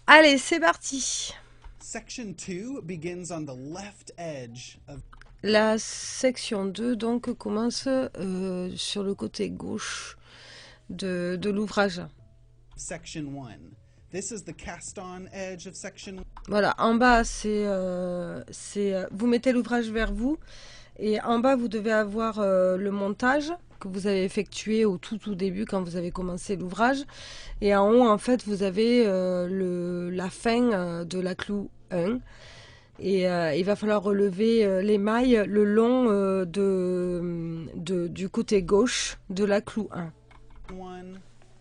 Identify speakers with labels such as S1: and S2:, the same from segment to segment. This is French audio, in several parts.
S1: Allez, c'est parti.
S2: Section 2 begins on the left edge of
S1: La section 2 donc commence sur le côté gauche de l'ouvrage.
S2: section 1. This is the cast-on edge of section 1.
S1: Voilà, en bas vous mettez l'ouvrage vers vous et en bas vous devez avoir le montage que vous avez effectué au tout début quand vous avez commencé l'ouvrage, et en haut en fait vous avez la fin de la clou 1. Et il va falloir relever les mailles le long du côté gauche de la clou 1.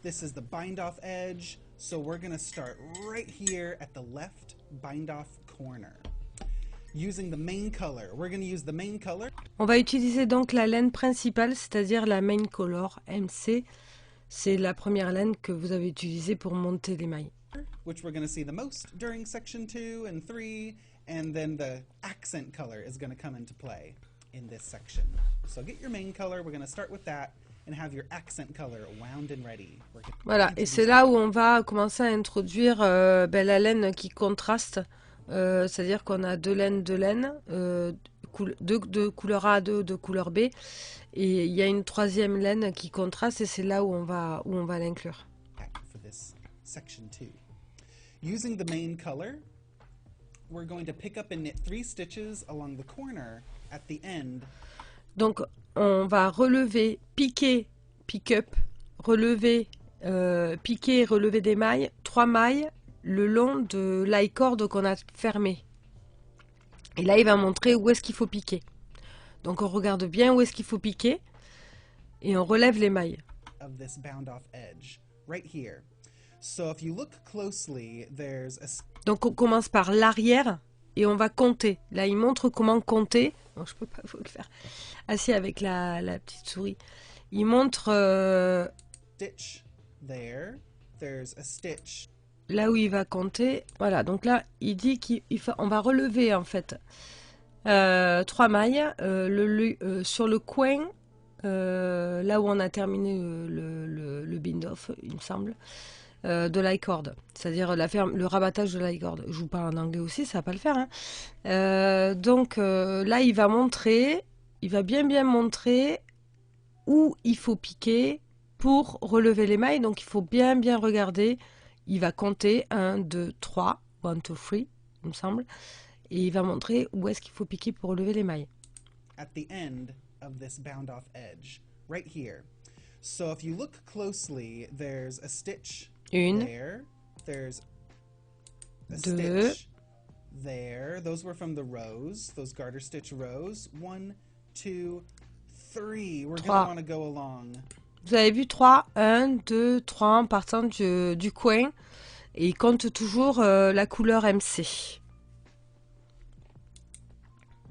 S2: This is the bind off edge, so we're going to start right here at the left bind off corner. Using the main color, we're going to use the main color.
S1: On va utiliser donc la laine principale, c'est-à-dire la main color MC. C'est la première laine que vous avez utilisée pour monter les mailles.
S2: Which we're going to see the most during section 2 and 3, and then the accent color is going to come into play in this section. So get your main color, we're going to start with that, and have your accent color wound and ready.
S1: Voilà, et c'est là où on va commencer à introduire la laine qui contraste, c'est-à-dire qu'on a deux laines, de couleur A, de couleur B, et il y a une troisième laine qui contraste, et c'est là où on va l'inclure.
S2: For this section 2. Using the main color, we're going to pick up and knit 3 stitches along the corner at the end.
S1: Donc on va relever, piquer, pick-up, relever, piquer, relever des mailles, 3 mailles le long de l'i-cord qu'on a fermé. Et là il va montrer où est-ce qu'il faut piquer. Donc on regarde bien où est-ce qu'il faut piquer et on relève les mailles.
S2: Of this bound off edge, right here. So if you look closely, there's a...
S1: Donc on commence par l'arrière et on va compter. Là il montre comment compter. Non, je peux pas vous le faire. Assis avec la petite souris. Il montre
S2: stitch there. There's a stitch.
S1: Là où il va compter. Voilà, donc là il dit qu'on va relever en fait 3 mailles sur le coin, là où on a terminé le bind-off, il me semble, de l'i-cord, c'est-à-dire le rabattage de l'i-cord. Je vous parle en anglais aussi, ça va pas le faire. Hein. Donc là, il va bien montrer où il faut piquer pour relever les mailles. Donc il faut bien regarder. Il va compter 1, 2, 3, 1, 2, 3, il me semble. Et il va montrer où est-ce qu'il faut piquer pour relever les mailles.
S2: At the end of this bound off edge, right here. So if you look closely, there's a stitch there. There's a stitch there. Those were from the rows, those garter stitch rows. 1, 2, 3. We're going to want to go along.
S1: Vous avez vu 3, 1, 2, 3 en partant du coin. Et il compte toujours la couleur MC.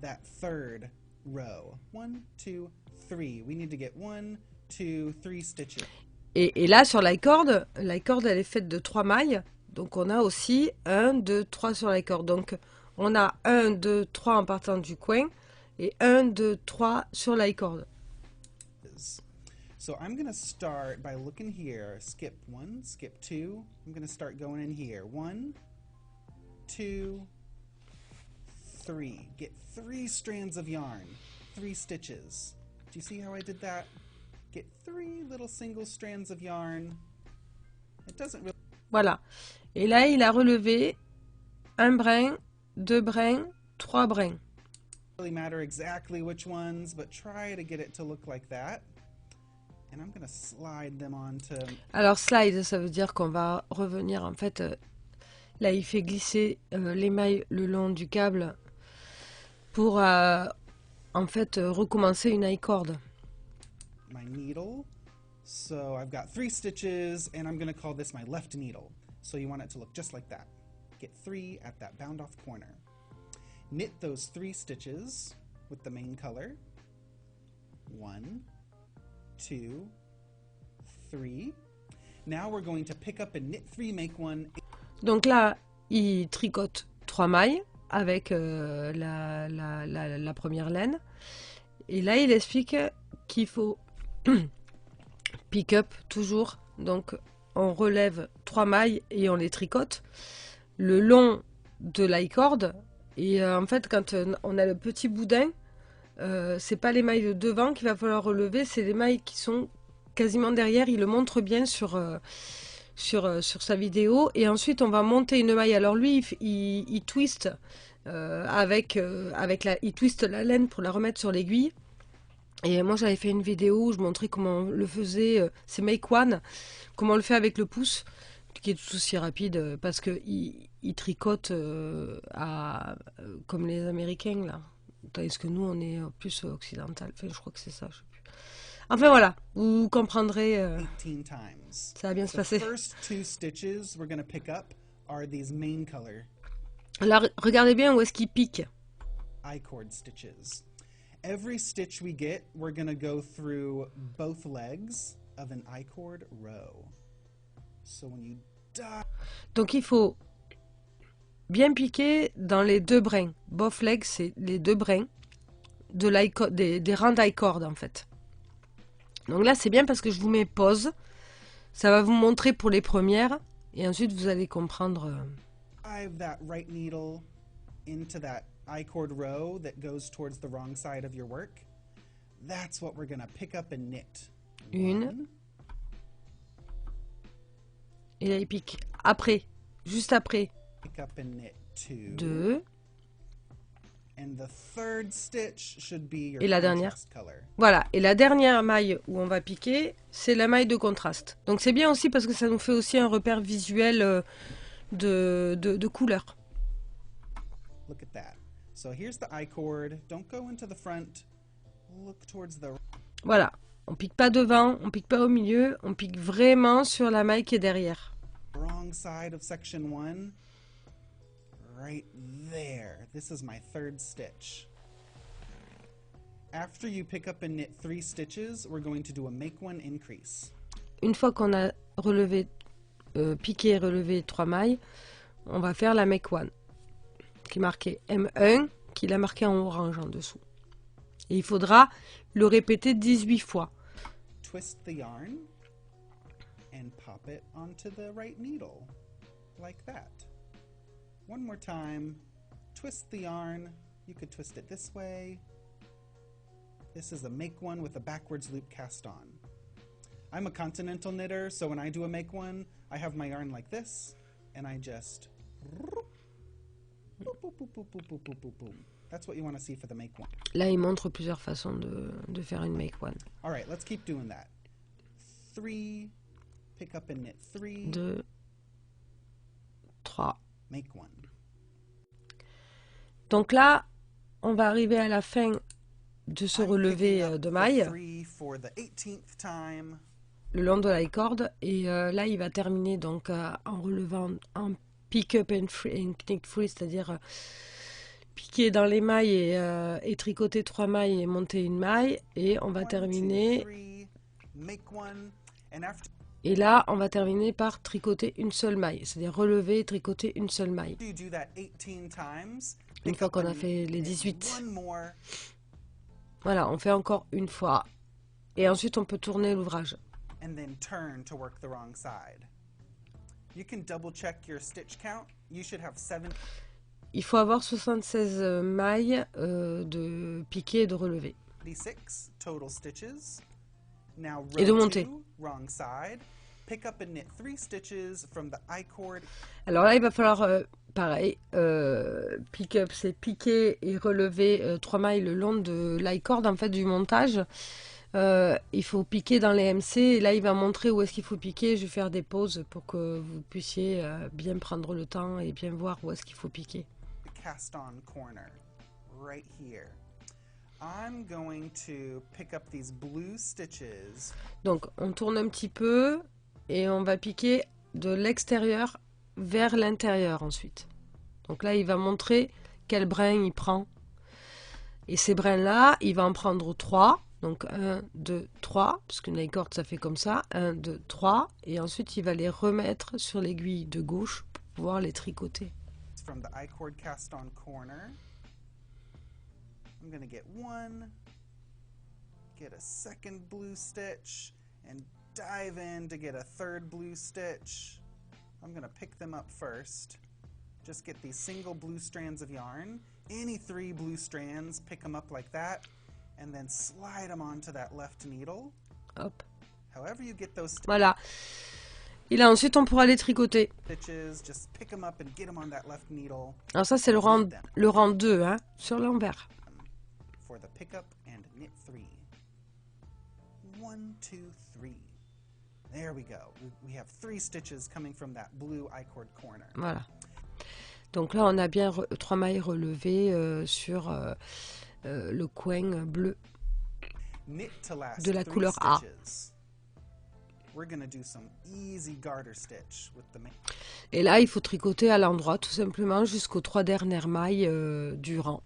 S2: That third row. 1, 2, 3. We need to get 1, 2, 3 stitches.
S1: Et là, sur l'i-cord, elle est faite de 3 mailles. Donc, on a aussi 1, 2, 3 sur l'i-cord. Donc, on a 1, 2, 3 en partant du coin. Et 1, 2, 3 sur l'i-cord.
S2: So I'm going to start by looking here. Skip 1, skip 2. I'm going to start going in here. 1, 2, 3. Get 3 strands of yarn. 3 stitches. Do you see how I did that? Get 3 little single strands of yarn. It doesn't really...
S1: Voilà. Et là, il a relevé 1 brin, 2 brins, 3 brins.
S2: Really matter exactly which ones, but try to get it to look like that. And I'm going to slide them onto...
S1: Alors slide, ça veut dire qu'on va revenir en fait. Là, il fait glisser les mailles le long du câble pour en fait recommencer une i-cord.
S2: My needle. So I've got 3 stitches, and I'm going to call this my left needle. So you want it to look just like that. Get 3 at that bound off corner. Knit those 3 stitches with the main color. 1, 2, 3. Now we're going to pick up and knit 3, make 1.
S1: Donc là, il tricote 3 mailles avec la première laine. Et là, il explique qu'il faut pick up toujours. Donc, on relève 3 mailles et on les tricote. le long de l'i-cord. Et en fait, quand on a le petit boudin, c'est pas les mailles de devant qu'il va falloir relever, c'est les mailles qui sont quasiment derrière. Il le montre bien sur sa vidéo. Et ensuite, on va monter une maille. Alors lui, il twist il twist la laine pour la remettre sur l'aiguille. Et moi, j'avais fait une vidéo où je montrais comment on le faisait. C'est Make One, comment on le fait avec le pouce, qui est tout aussi rapide parce que il tricote comme les Américains là. Tandis que nous, on est plus occidental. Enfin, je crois que c'est ça, je sais plus. Enfin voilà, vous comprendrez.
S2: 18 times.
S1: Ça va bien se passer.
S2: The first 2 stitches we're going to pick up are these main color
S1: Là, regardez bien où est-ce qu'il pique.
S2: I-cord stitches. Every stitch we get, we're going to go through both legs of an I-cord row. So when you
S1: Donc il faut bien piquer dans les deux brins. Both legs, c'est les deux brins des rangs d'i-cord en fait. Donc là, c'est bien parce que je vous mets pause. Ça va vous montrer pour les premières. Et ensuite, vous allez comprendre.
S2: drive that right needle into that I-cord row that goes towards the wrong side of your work. That's what we're going to pick up and knit.
S1: Une. Et là, il pique après. Juste après.
S2: Pick up and knit 2.
S1: 2.
S2: And the third stitch should be your
S1: Et la dernière.
S2: contrast color.
S1: Voilà. Et la dernière maille où on va piquer, c'est la maille de contraste. Donc c'est bien aussi parce que ça nous fait aussi un repère visuel de couleur.
S2: Look at that. So here's the I-cord. Don't go into the front. Look towards the
S1: Voilà. On pique pas devant, on pique pas au milieu, on pique vraiment sur la maille qui est derrière.
S2: wrong side of section 1. Right there. This is my third stitch. After you pick up and knit 3 stitches, we're going to do a make one increase.
S1: Une fois qu'on a relevé, piqué et relevé 3 mailles, on va faire la make one, qui est marquée M1, qui l'a marqué en orange en dessous. Et il faudra le répéter 18 fois.
S2: Twist the yarn and pop it onto the right needle, like that. One more time. Twist the yarn. You could twist it this way. This is a make one with a backwards loop cast on. I'm a continental knitter, so when I do a make one, I have my yarn like this, and I just boop, boop, boop, boop, boop, boop, boop, boop, boop. That's what you want to see for the make one.
S1: Là, il montre plusieurs façons de faire une make one.
S2: All right, let's keep doing that. 3, pick up and knit 3,
S1: 2, 3.
S2: make one.
S1: Donc là, on va arriver à la fin de ce relevé de mailles,
S2: 3 for the 18th time.
S1: le long de la corde. Et là, il va terminer donc en relevant en pick-up and knit free, c'est-à-dire piquer dans les mailles et tricoter 3 mailles et monter une maille. Et on va
S2: 1, 2,
S1: terminer.
S2: 3, make one, and after
S1: Et là, on va terminer par tricoter une seule maille, c'est-à-dire relever et tricoter une seule maille.
S2: you do that 18 times,
S1: Une
S2: pick
S1: fois
S2: up
S1: qu'on a
S2: and
S1: fait les
S2: knit
S1: 18.
S2: one more,
S1: Voilà, on fait encore une fois. Et ensuite, on peut tourner l'ouvrage.
S2: and then turn to work the wrong side. You can double check your stitch count. You should have 7.
S1: Il faut avoir 76 mailles de piqué et de relevé.
S2: 36 total stitches. Now
S1: Et de
S2: row
S1: monter.
S2: 2, wrong side. Pick up and knit 3 stitches from the I-cord.
S1: Alors là, il va falloir, pareil, pick-up, c'est piquer et relever 3 mailles le long de l'i-cord, en fait, du montage. Il faut piquer dans les MC, et là, il va montrer où est-ce qu'il faut piquer. Je vais faire des pauses pour que vous puissiez bien prendre le temps et bien voir où est-ce qu'il faut piquer.
S2: The cast on corner right here. I'm going to pick up these blue stitches.
S1: Donc, on tourne un petit peu et on va piquer de l'extérieur vers l'intérieur ensuite. Donc là, il va montrer quel brin il prend. Et ces brins-là, il va en prendre 3. Donc 1, 2, 3, parce qu'une I-cord, ça fait comme ça. 1, 2, 3. Et ensuite, il va les remettre sur l'aiguille de gauche pour pouvoir les tricoter.
S2: From the I-cord cast on corner. I'm going to get one, get a second blue stitch, and dive in to get a third blue stitch. I'm going to pick them up first. just get these single blue strands of yarn. Any 3 blue strands, pick them up like that, and then slide them onto that left needle.
S1: Hop.
S2: However you get those
S1: Voilà. Et là, ensuite, on pourra les tricoter.
S2: stitches, just pick them up and get them on that left needle.
S1: Alors ça, c'est le rang 2, hein, sur l'envers.
S2: For the pick up and knit 3. 1, 2, 3. There we go. We have 3 stitches coming from that blue I-cord corner.
S1: Voilà. Donc là, on a bien 3 mailles relevées sur le coin bleu
S2: Knit to last
S1: de la
S2: 3
S1: couleur A.
S2: stitches. We're going to do some easy garter stitch with the
S1: Et là, il faut tricoter à l'endroit, tout simplement, jusqu'aux 3 dernières mailles du rang.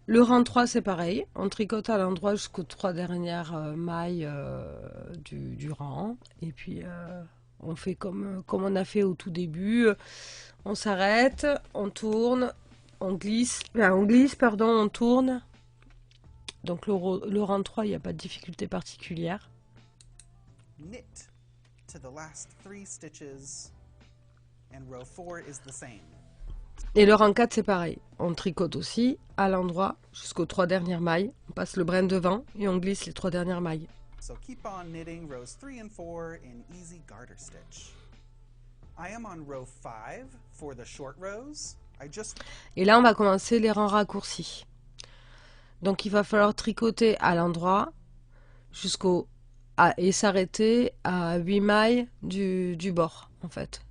S1: Le rang 3, c'est pareil. On tricote à l'endroit jusqu'aux 3 dernières mailles du rang. Et puis, on fait comme on a fait au tout début. On s'arrête, on tourne, on glisse, on tourne. Donc le rang 3, il n'y a pas de difficulté particulière.
S2: knit to the last 3 stitches, and row 4 is the same.
S1: Et le rang 4, c'est pareil. On tricote aussi à l'endroit jusqu'aux 3 dernières mailles. On passe le brin devant et on glisse les 3 dernières mailles.
S2: So keep on knitting rows 3 and 4 in easy garter stitch. I am on row 5 for the short rows.
S1: Et là, on va commencer les rangs raccourcis. Donc, il va falloir tricoter à l'endroit et s'arrêter à 8 mailles du bord, en fait.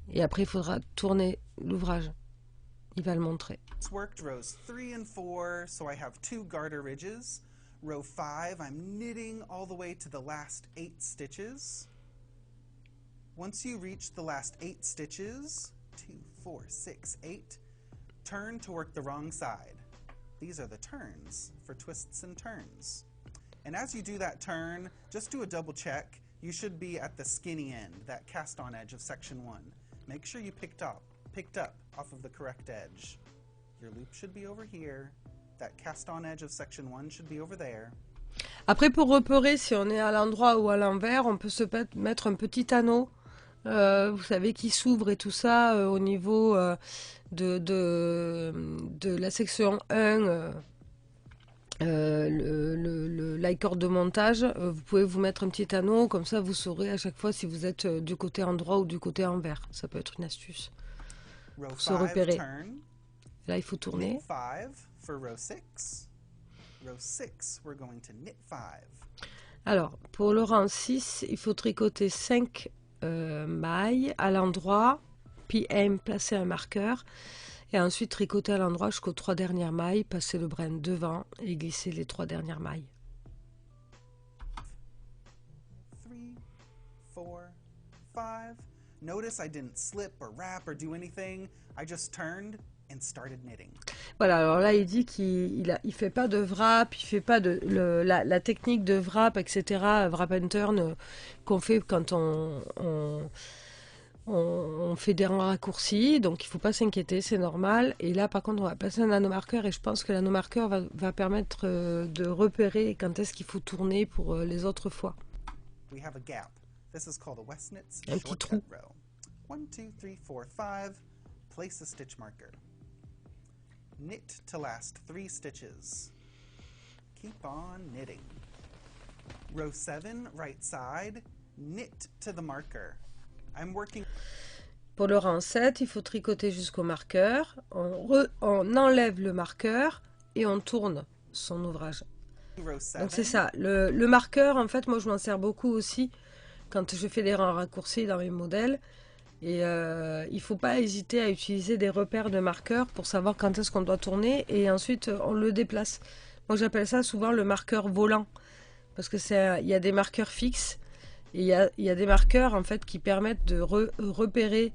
S1: Et après, il faudra tourner l'ouvrage. Il va le montrer.
S2: Worked rows 3 and 4, so I have 2 garter ridges. Row 5, I'm knitting all the way to the last 8 stitches. Once you reach the last 8 stitches, 2, 4, 6, 8, turn to work the wrong side. These are the turns for twists and turns. And as you do that turn, just do a double check. You should be at the skinny end, that cast on edge of section 1. Make sure you picked up off of the correct edge. Your loop should be over here. That cast on edge of section 1 should be over there.
S1: Après, pour repérer si on est à l'endroit ou à l'envers, on peut se mettre un petit anneau, vous savez, qui s'ouvre et tout ça au niveau de la section 1, l'accord de montage. Vous pouvez vous mettre un petit anneau, comme ça vous saurez à chaque fois si vous êtes du côté endroit ou du côté envers. Ça peut être une astuce pour se repérer. Là, il faut tourner. Alors, pour le rang 6, il faut tricoter 5 mailles à l'endroit, puis placer un marqueur, et ensuite tricoter à l'endroit jusqu'aux 3 dernières mailles, passer le brin devant et glisser les 3 dernières mailles.
S2: 3, 4, 5. Notice I didn't slip or wrap or do anything. I just turned and started knitting.
S1: Voilà, alors là il dit qu'il fait pas de wrap, il fait pas de la technique de wrap, etc. Wrap and turn qu'on fait quand on fait des rangs raccourcis, donc il faut pas s'inquiéter, c'est normal. Et là par contre on va passer un nanomarqueur et je pense que l'anneau-marqueur va permettre de repérer quand est-ce qu'il faut tourner pour les autres fois.
S2: We have a gap. This is called a Westnitz
S1: Un petit trou.
S2: row. 1, 2, 3, 4, 5. Place a stitch marker. Knit to last 3 stitches. Keep on knitting. Row 7, right side. Knit to the marker. I'm working.
S1: Pour le rang 7, il faut tricoter jusqu'au marqueur. On enlève le marqueur et on tourne son ouvrage. Donc c'est ça. Le marqueur, en fait, moi je m'en sers beaucoup aussi quand je fais des rangs raccourcis dans mes modèles. Et il ne faut pas hésiter à utiliser des repères de marqueurs pour savoir quand est-ce qu'on doit tourner et ensuite on le déplace. Moi j'appelle ça souvent le marqueur volant parce que il y a des marqueurs fixes et il y a des marqueurs en fait qui permettent de repérer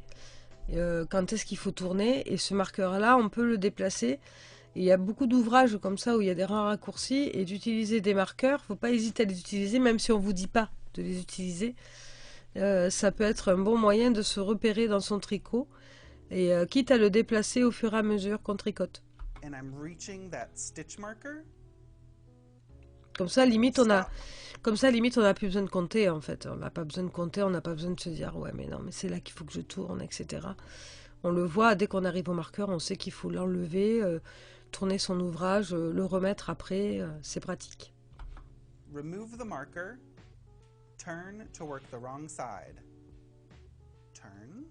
S1: quand est-ce qu'il faut tourner et ce marqueur là on peut le déplacer. Et il y a beaucoup d'ouvrages comme ça où il y a des rangs raccourcis et d'utiliser des marqueurs, il ne faut pas hésiter à les utiliser même si on ne vous dit pas de les utiliser. Ça peut être un bon moyen de se repérer dans son tricot et quitte à le déplacer au fur et à mesure qu'on tricote. Comme ça limite on a plus besoin de compter en fait. On n'a pas besoin de compter, on n'a pas besoin de se dire ouais mais non mais c'est là qu'il faut que je tourne, etc. On le voit, dès qu'on arrive au marqueur, on sait qu'il faut l'enlever, tourner son ouvrage, le remettre après, c'est pratique.
S2: Remove the marker, turn to work the wrong side. Turn.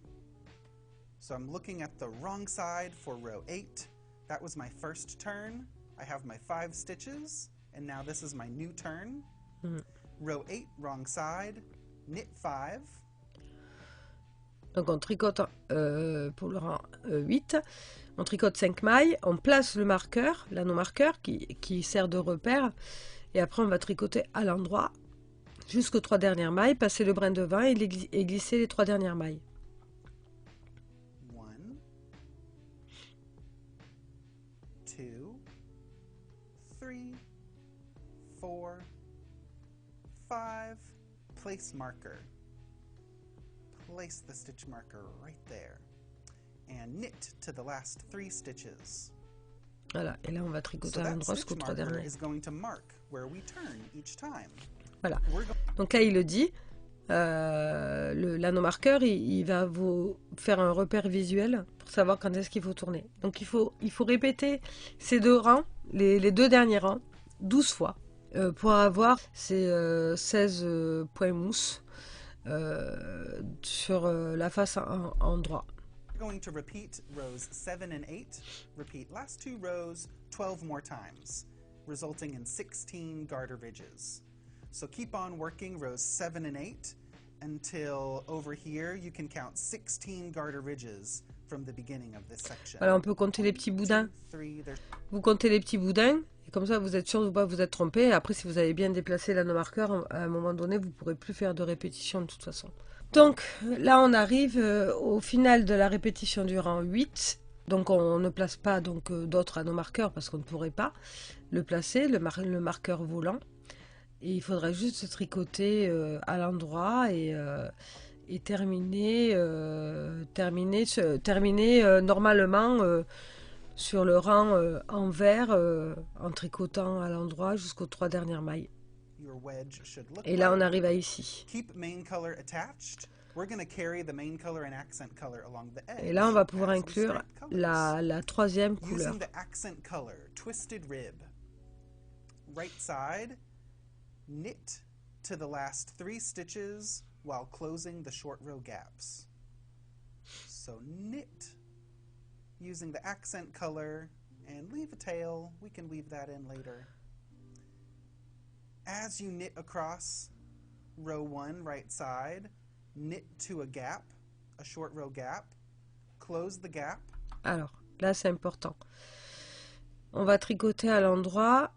S2: So I'm looking at the wrong side for row 8. That was my first turn. I have my 5 stitches, and now this is my new turn. Row 8, wrong side, knit 5.
S1: Donc on tricote pour le rang 8, on tricote 5 mailles, on place le marqueur, l'anneau marqueur qui sert de repère, et après on va tricoter à l'endroit jusqu'aux 3 dernières mailles, passer le brin devant et glisser les 3 dernières mailles.
S2: 1, 2, 3, 4, 5, place marker. Place the stitch marker right there and knit to the last 3 stitches.
S1: Voilà, et là on va tricoter à l'endroit jusqu'aux 3 derniers. Voilà, donc là il le dit, l'anneau marqueur il va vous faire un repère visuel pour savoir quand est-ce qu'il faut tourner. Donc il faut répéter ces 2 rangs, les 2 derniers rangs, 12 fois pour avoir ces 16 points mousse sur la face en droit.
S2: Going to repeat rows 7 and 8. Repeat last 2 rows 12 more times, resulting in 16 garter ridges. So keep on working rows 7 and 8 until over here you can count 16 garter ridges from the beginning of this section.
S1: Voilà, on peut compter les petits boudins. Vous comptez les petits boudins, et comme ça vous êtes sûr de ne pas vous être trompé. Et après, si vous avez bien déplacé l'anneau marqueur, à un moment donné, vous ne pourrez plus faire de répétition de toute façon. Donc là, on arrive au final de la répétition du rang 8. Donc on ne place pas d'autres anneaux marqueurs parce qu'on ne pourrait pas le placer, le marqueur volant. Et il faudra juste tricoter à l'endroit et terminer normalement sur le rang en vert en tricotant à l'endroit jusqu'aux 3 dernières mailles. Et là on arrive à ici. Et là on va pouvoir inclure la troisième couleur.
S2: Right side, knit to the last 3 stitches while closing the short row gaps. So knit using the accent color and leave a tail. We can weave that in later. As you knit across row 1 right side, knit to a gap, a short row gap, close the gap.
S1: Alors, là c'est important. On va tricoter à l'endroit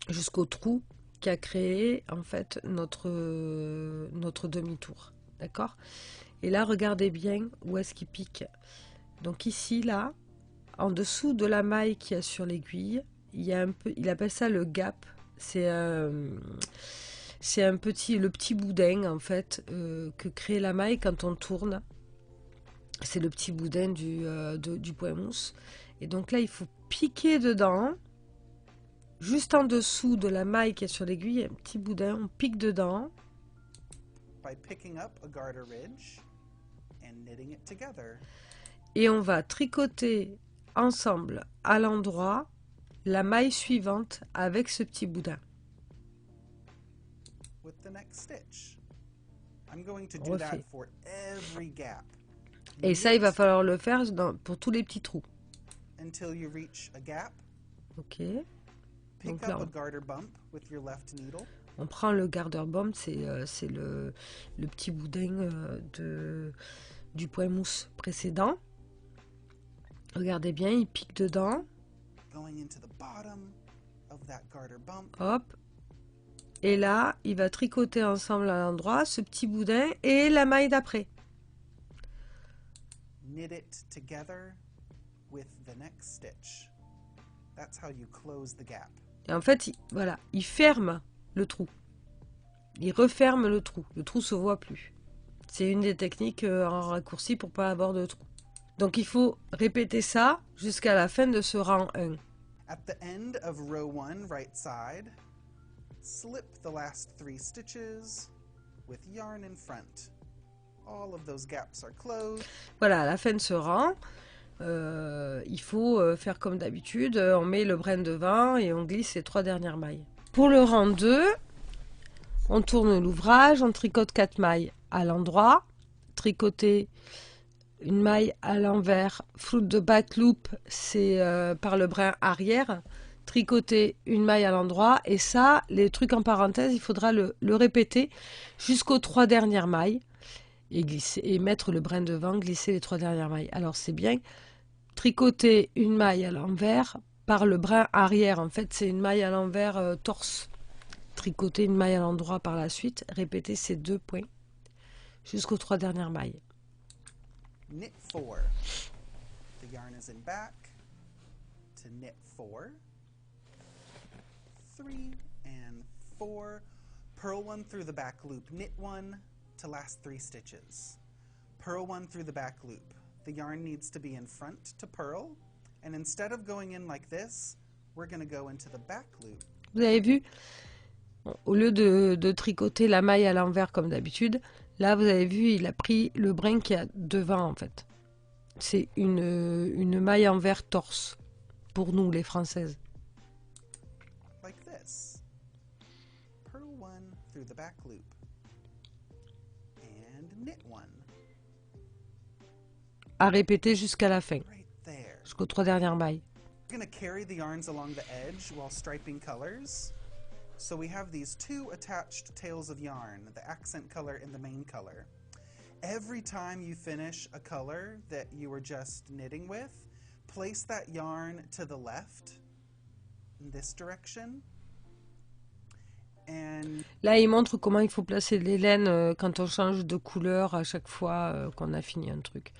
S1: jusqu'au trou qui a créé en fait notre demi-tour. D'accord? Et là, regardez bien où est-ce qu'il pique. Donc ici, là, en dessous de la maille qu'il y a sur l'aiguille, il y a un peu, il appelle ça le gap. C'est le petit boudin en fait que crée la maille quand on tourne. C'est le petit boudin du point mousse. Et donc là, il faut piquer dedans. Juste en dessous de la maille qui est sur l'aiguille, il y a un petit boudin, on pique dedans. Et on va tricoter ensemble à l'endroit la maille suivante avec ce petit boudin. On refait. Et ça, il va falloir le faire pour tous les petits trous. Ok. Donc là, on prend le garter bump, c'est le petit boudin du point mousse précédent. Regardez bien, il pique dedans. Hop. Et là, il va tricoter ensemble à l'endroit ce petit boudin et la maille d'après. Knit it together with the next stitch. That's how you close the gap. Et en fait, voilà, il ferme le trou. Il referme le trou. Le trou se voit plus. C'est une des techniques en raccourci pour pas avoir de trou. Donc il faut répéter ça jusqu'à la fin de ce rang 1.
S2: At the end of row 1 right side, slip the last 3 stitches with yarn in front. all of those gaps are closed.
S1: Voilà, à la fin de ce rang, il faut faire comme d'habitude, on met le brin devant et on glisse les 3 dernières mailles. Pour le rang 2, on tourne l'ouvrage, on tricote 4 mailles à l'endroit, tricoter une maille à l'envers, floute de back loop, c'est par le brin arrière, tricoter une maille à l'endroit, et ça, les trucs en parenthèse, il faudra le répéter jusqu'aux 3 dernières mailles, et glisser, et mettre le brin devant, glisser les 3 dernières mailles. Alors c'est bien, tricoter une maille à l'envers par le brin arrière, en fait c'est une maille à l'envers torse. Tricoter une maille à l'endroit par la suite, répéter ces 2 points jusqu'aux 3 dernières mailles.
S2: Knit 4. The yarn is in back to knit 4. 3 and 4. Purl 1 through the back loop. Knit 1 to last 3 stitches. Purl 1 through the back loop. The yarn needs to be in front to purl, and instead of going in like this, we're going to go into the back loop.
S1: Vous avez vu, au lieu de tricoter la maille à l'envers comme d'habitude, là vous avez vu, il a pris le brin qui a devant en fait. C'est une maille envers torse, pour nous les Françaises.
S2: Like this. Purl 1 through the back loop. And knit 1.
S1: À répéter jusqu'à la fin,
S2: Right there.
S1: jusqu'aux 3 dernières mailles.
S2: We're going to carry the yarns along the edge while striping colors. So we have these 2 attached tails of yarn, the accent color and the main color. Every time you finish a color that you were just knitting with, place that yarn to the left in this direction. And
S1: Là, il montre comment il faut placer les laines quand on change de couleur à chaque fois qu'on a fini un truc,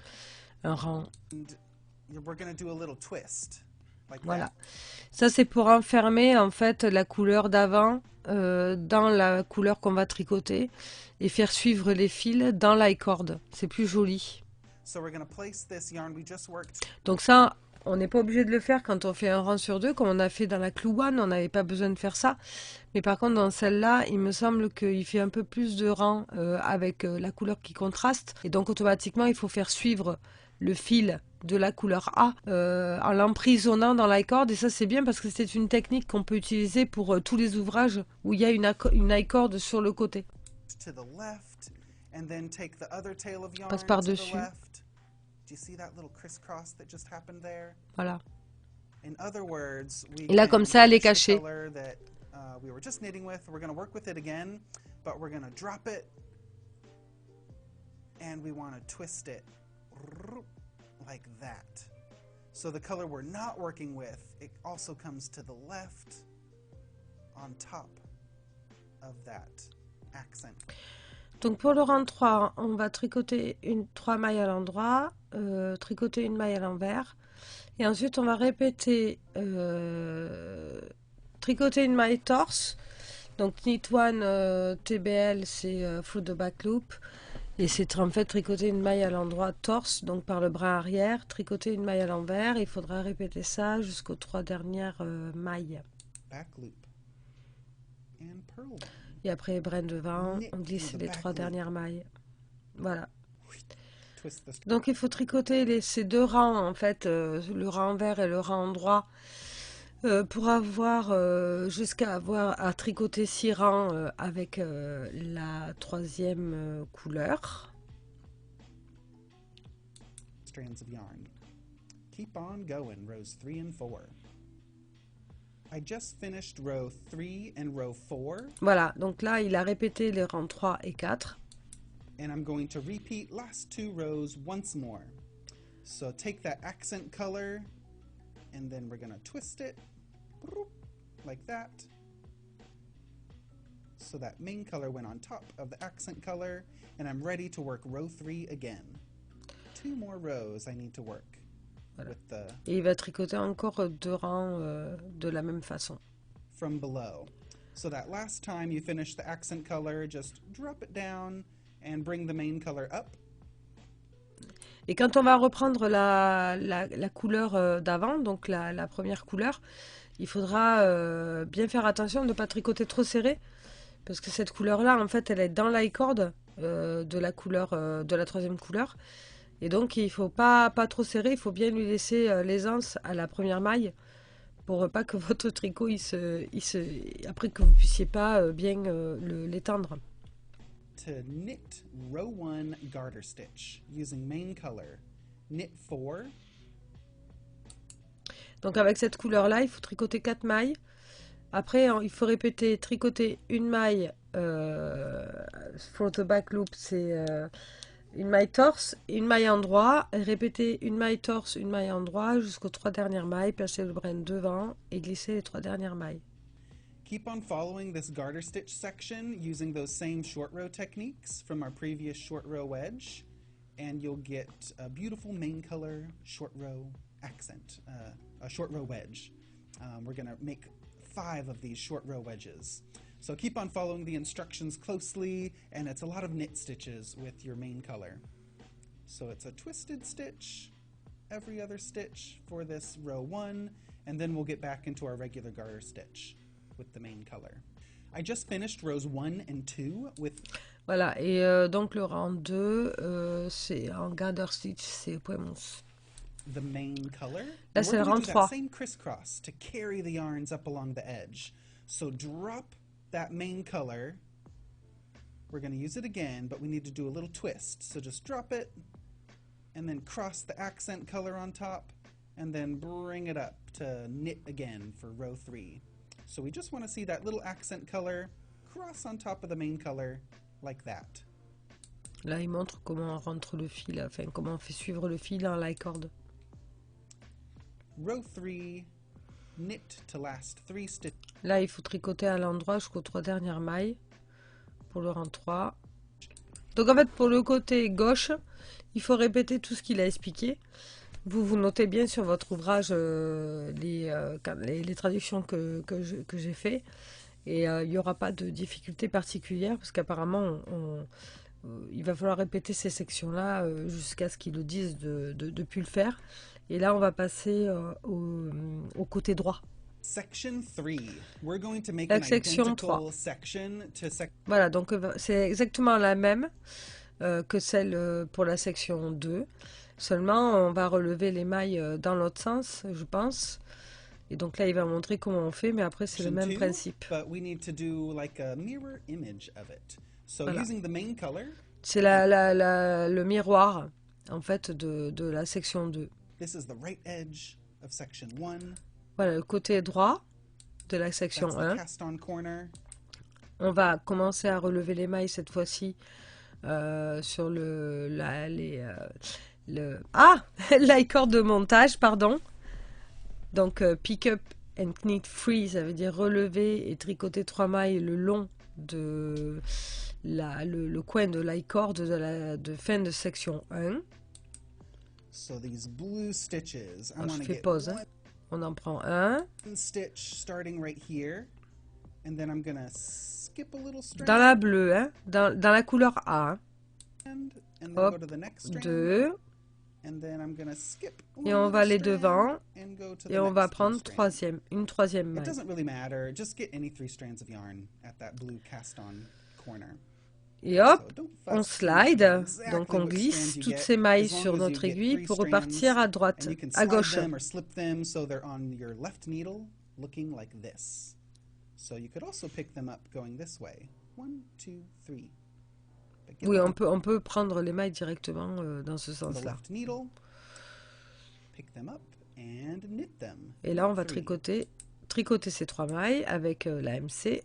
S1: un rang.
S2: we're going to do a little twist. Like
S1: Voilà.
S2: that.
S1: Ça, c'est pour enfermer en fait la couleur d'avant dans la couleur qu'on va tricoter et faire suivre les fils dans l'i-cord. C'est plus joli.
S2: So we're going to place this yarn we just worked.
S1: Donc ça, on n'est pas obligé de le faire quand on fait un rang sur 2, comme on a fait dans la Clue One, on n'avait pas besoin de faire ça. Mais par contre, dans celle-là, il me semble qu'il fait un peu plus de rangs avec la couleur qui contraste. Et donc, automatiquement, il faut faire suivre le fil de la couleur A en l'emprisonnant dans l'i-cord. Et ça, c'est bien parce que c'est une technique qu'on peut utiliser pour tous les ouvrages où il y a une i-cord sur le côté.
S2: To the left, and then take the other tail of yarn
S1: Passe
S2: to the
S1: par-dessus.
S2: left. Do you see that little crisscross that just happened there?
S1: Voilà.
S2: In other words, we
S1: Et là,
S2: can
S1: comme ça, elle est
S2: finish the
S1: cachée.
S2: color that we were just knitting with. We're going to work with it again, but we're going to drop it, and we want to twist it like that. So the color we're not working with, it also comes to the left on top of that accent.
S1: Donc pour le rang 3, on va tricoter 3 mailles à l'endroit, tricoter une maille à l'envers. Et ensuite, on va répéter tricoter une maille torse. Donc knit one TBL, c'est float de back loop. Et c'est en fait tricoter une maille à l'endroit torse, donc par le bras arrière, tricoter une maille à l'envers. Il faudra répéter ça jusqu'aux 3 dernières mailles.
S2: Back loop and purl one.
S1: Et après, brin devant, on glisse les 3 dernières mailles. Voilà.
S2: Twist the
S1: Donc il faut tricoter ces 2 rangs, en fait, le rang vert et le rang droit, pour avoir jusqu'à avoir à tricoter 6 rangs avec la 3e couleur.
S2: strands of yarn. Keep on going, rows 3 and 4. I just finished row 3 and row 4,
S1: Voilà, donc là il a répété les rangs 3 et 4.
S2: and I'm going to repeat last 2 rows once more. So take that accent color, and then we're going to twist it like that. So that main color went on top of the accent color, and I'm ready to work row 3 again. 2 more rows I need to work
S1: Voilà.
S2: with the
S1: Et il va tricoter encore 2 rangs de la même façon.
S2: from below. So that last time you finish the accent color, just drop it down and bring the main color up.
S1: Et quand on va reprendre la couleur d'avant, donc la première couleur, il faudra bien faire attention de ne pas tricoter trop serré, Parce que cette couleur-là, en fait, elle est dans l'icord de la couleur, de la troisième couleur. Et donc, il faut pas trop serrer, il faut bien lui laisser l'aisance à la première maille pour pas que votre tricot, après que vous puissiez pas bien l'étendre.
S2: To knit row 1 garter stitch using main color, knit 4.
S1: Donc, avec cette couleur-là, il faut tricoter 4 mailles. Après, il faut répéter, tricoter une maille for the back loop, c'est une maille torse, une maille endroit, et répéter une maille torse, une maille endroit jusqu'aux 3 dernières mailles, placer le brin devant et glisser les 3 dernières mailles.
S2: Keep on following this garter stitch section using those same short row techniques from our previous short row wedge, and you'll get a beautiful main color short row accent, a short row wedge. We're going to make 5 of these short row wedges. So keep on following the instructions closely, and it's a lot of knit stitches with your main color. So it's a twisted stitch every other stitch for this row 1, and then we'll get back into our regular garter stitch with the main color. I just finished rows 1 and 2 with...
S1: Voilà, et donc le rang 2, c'est en garter stitch, c'est point mousse.
S2: The main color.
S1: Là, c'est le rang 3.
S2: Same crisscross to carry the yarns up along the edge. So drop that main color. We're going to use it again, but we need to do a little twist. So just drop it, and then cross the accent color on top, and then bring it up to knit again for row 3. So we just want to see that little accent color cross on top of the main color like that.
S1: Là, il montre comment on rentre le fil, enfin comment on fait suivre le fil dans l'icord.
S2: Row 3, knit to last 3 stitches.
S1: Là, il faut tricoter à l'endroit jusqu'aux 3 dernières mailles pour le rang 3. Donc en fait, pour le côté gauche, il faut répéter tout ce qu'il a expliqué. Vous notez bien sur votre ouvrage les traductions que j'ai fait. Et il n'y aura pas de difficulté particulière parce qu'apparemment, il va falloir répéter ces sections-là jusqu'à ce qu'ils le disent de plus le faire. Et là, on va passer au côté droit.
S2: Section 3. We're going to make
S1: La
S2: an
S1: section 3.
S2: identical section to
S1: Voilà, donc c'est exactement la même que celle pour la section 2. Seulement, on va relever les mailles dans l'autre sens, je pense. Et donc là, il va montrer comment on fait, mais après, c'est le même principe.
S2: But we need to do like a mirror image of it. So
S1: Voilà.
S2: using the main color.
S1: C'est le miroir, en fait, de la section 2.
S2: This is the right edge of section 1.
S1: Voilà, le côté droit de la section
S2: That's
S1: 1.
S2: the cast on corner.
S1: On va commencer à relever les mailles cette fois-ci sur l'icord de montage, pardon. Donc pick up and knit 3, ça veut dire relever et tricoter 3 mailles le long de le coin de l'icord de fin de section 1.
S2: So these blue stitches.
S1: Alors, je fais pause. Hein. On en prend un.
S2: Stitch starting right here, and then I'm gonna skip a little strand.
S1: Dans la bleue, hein, dans la couleur A.
S2: And then
S1: Hop,
S2: go to the next strand.
S1: 2.
S2: And then I'm gonna skip
S1: Et on va aller devant.
S2: and go to
S1: Et
S2: the
S1: on va
S2: next
S1: prendre
S2: strand.
S1: une troisième
S2: It
S1: maille.
S2: doesn't really matter. Just get any 3 strands of yarn at that blue cast on corner.
S1: Et hop,
S2: So don't
S1: on
S2: fuss
S1: slide.
S2: exactly
S1: Donc on
S2: what
S1: glisse
S2: strands you
S1: toutes
S2: get,
S1: ces mailles
S2: as long
S1: sur
S2: as
S1: notre
S2: you get
S1: aiguille
S2: 3
S1: pour
S2: strands,
S1: repartir à droite,
S2: and you can
S1: à
S2: slide
S1: gauche.
S2: them or slip them so they're on your left needle looking like this. So you could also pick them up going this way. 1, 2, 3.
S1: Oui, on peut prendre les mailles directement dans ce
S2: The
S1: sens-là.
S2: left needle. Pick them up and knit them.
S1: Et là, on va
S2: 3.
S1: tricoter ces 3 mailles avec la MC,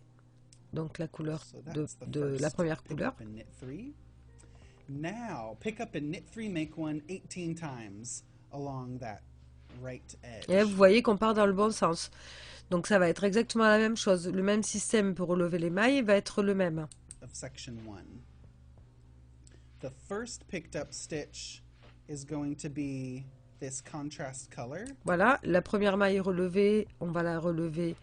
S1: donc la couleur
S2: So that's the
S1: de
S2: first.
S1: la première
S2: Pick
S1: couleur.
S2: up and knit 3. Now, pick up and knit 3, make one 18 times along that right edge.
S1: Et là, vous voyez qu'on part dans le bon sens. Donc ça va être exactement la même chose. Le même système pour relever les mailles va être le même.
S2: Of section 1. The first picked up stitch is going to be this contrast color.
S1: Voilà, la première maille relevée, on va la relever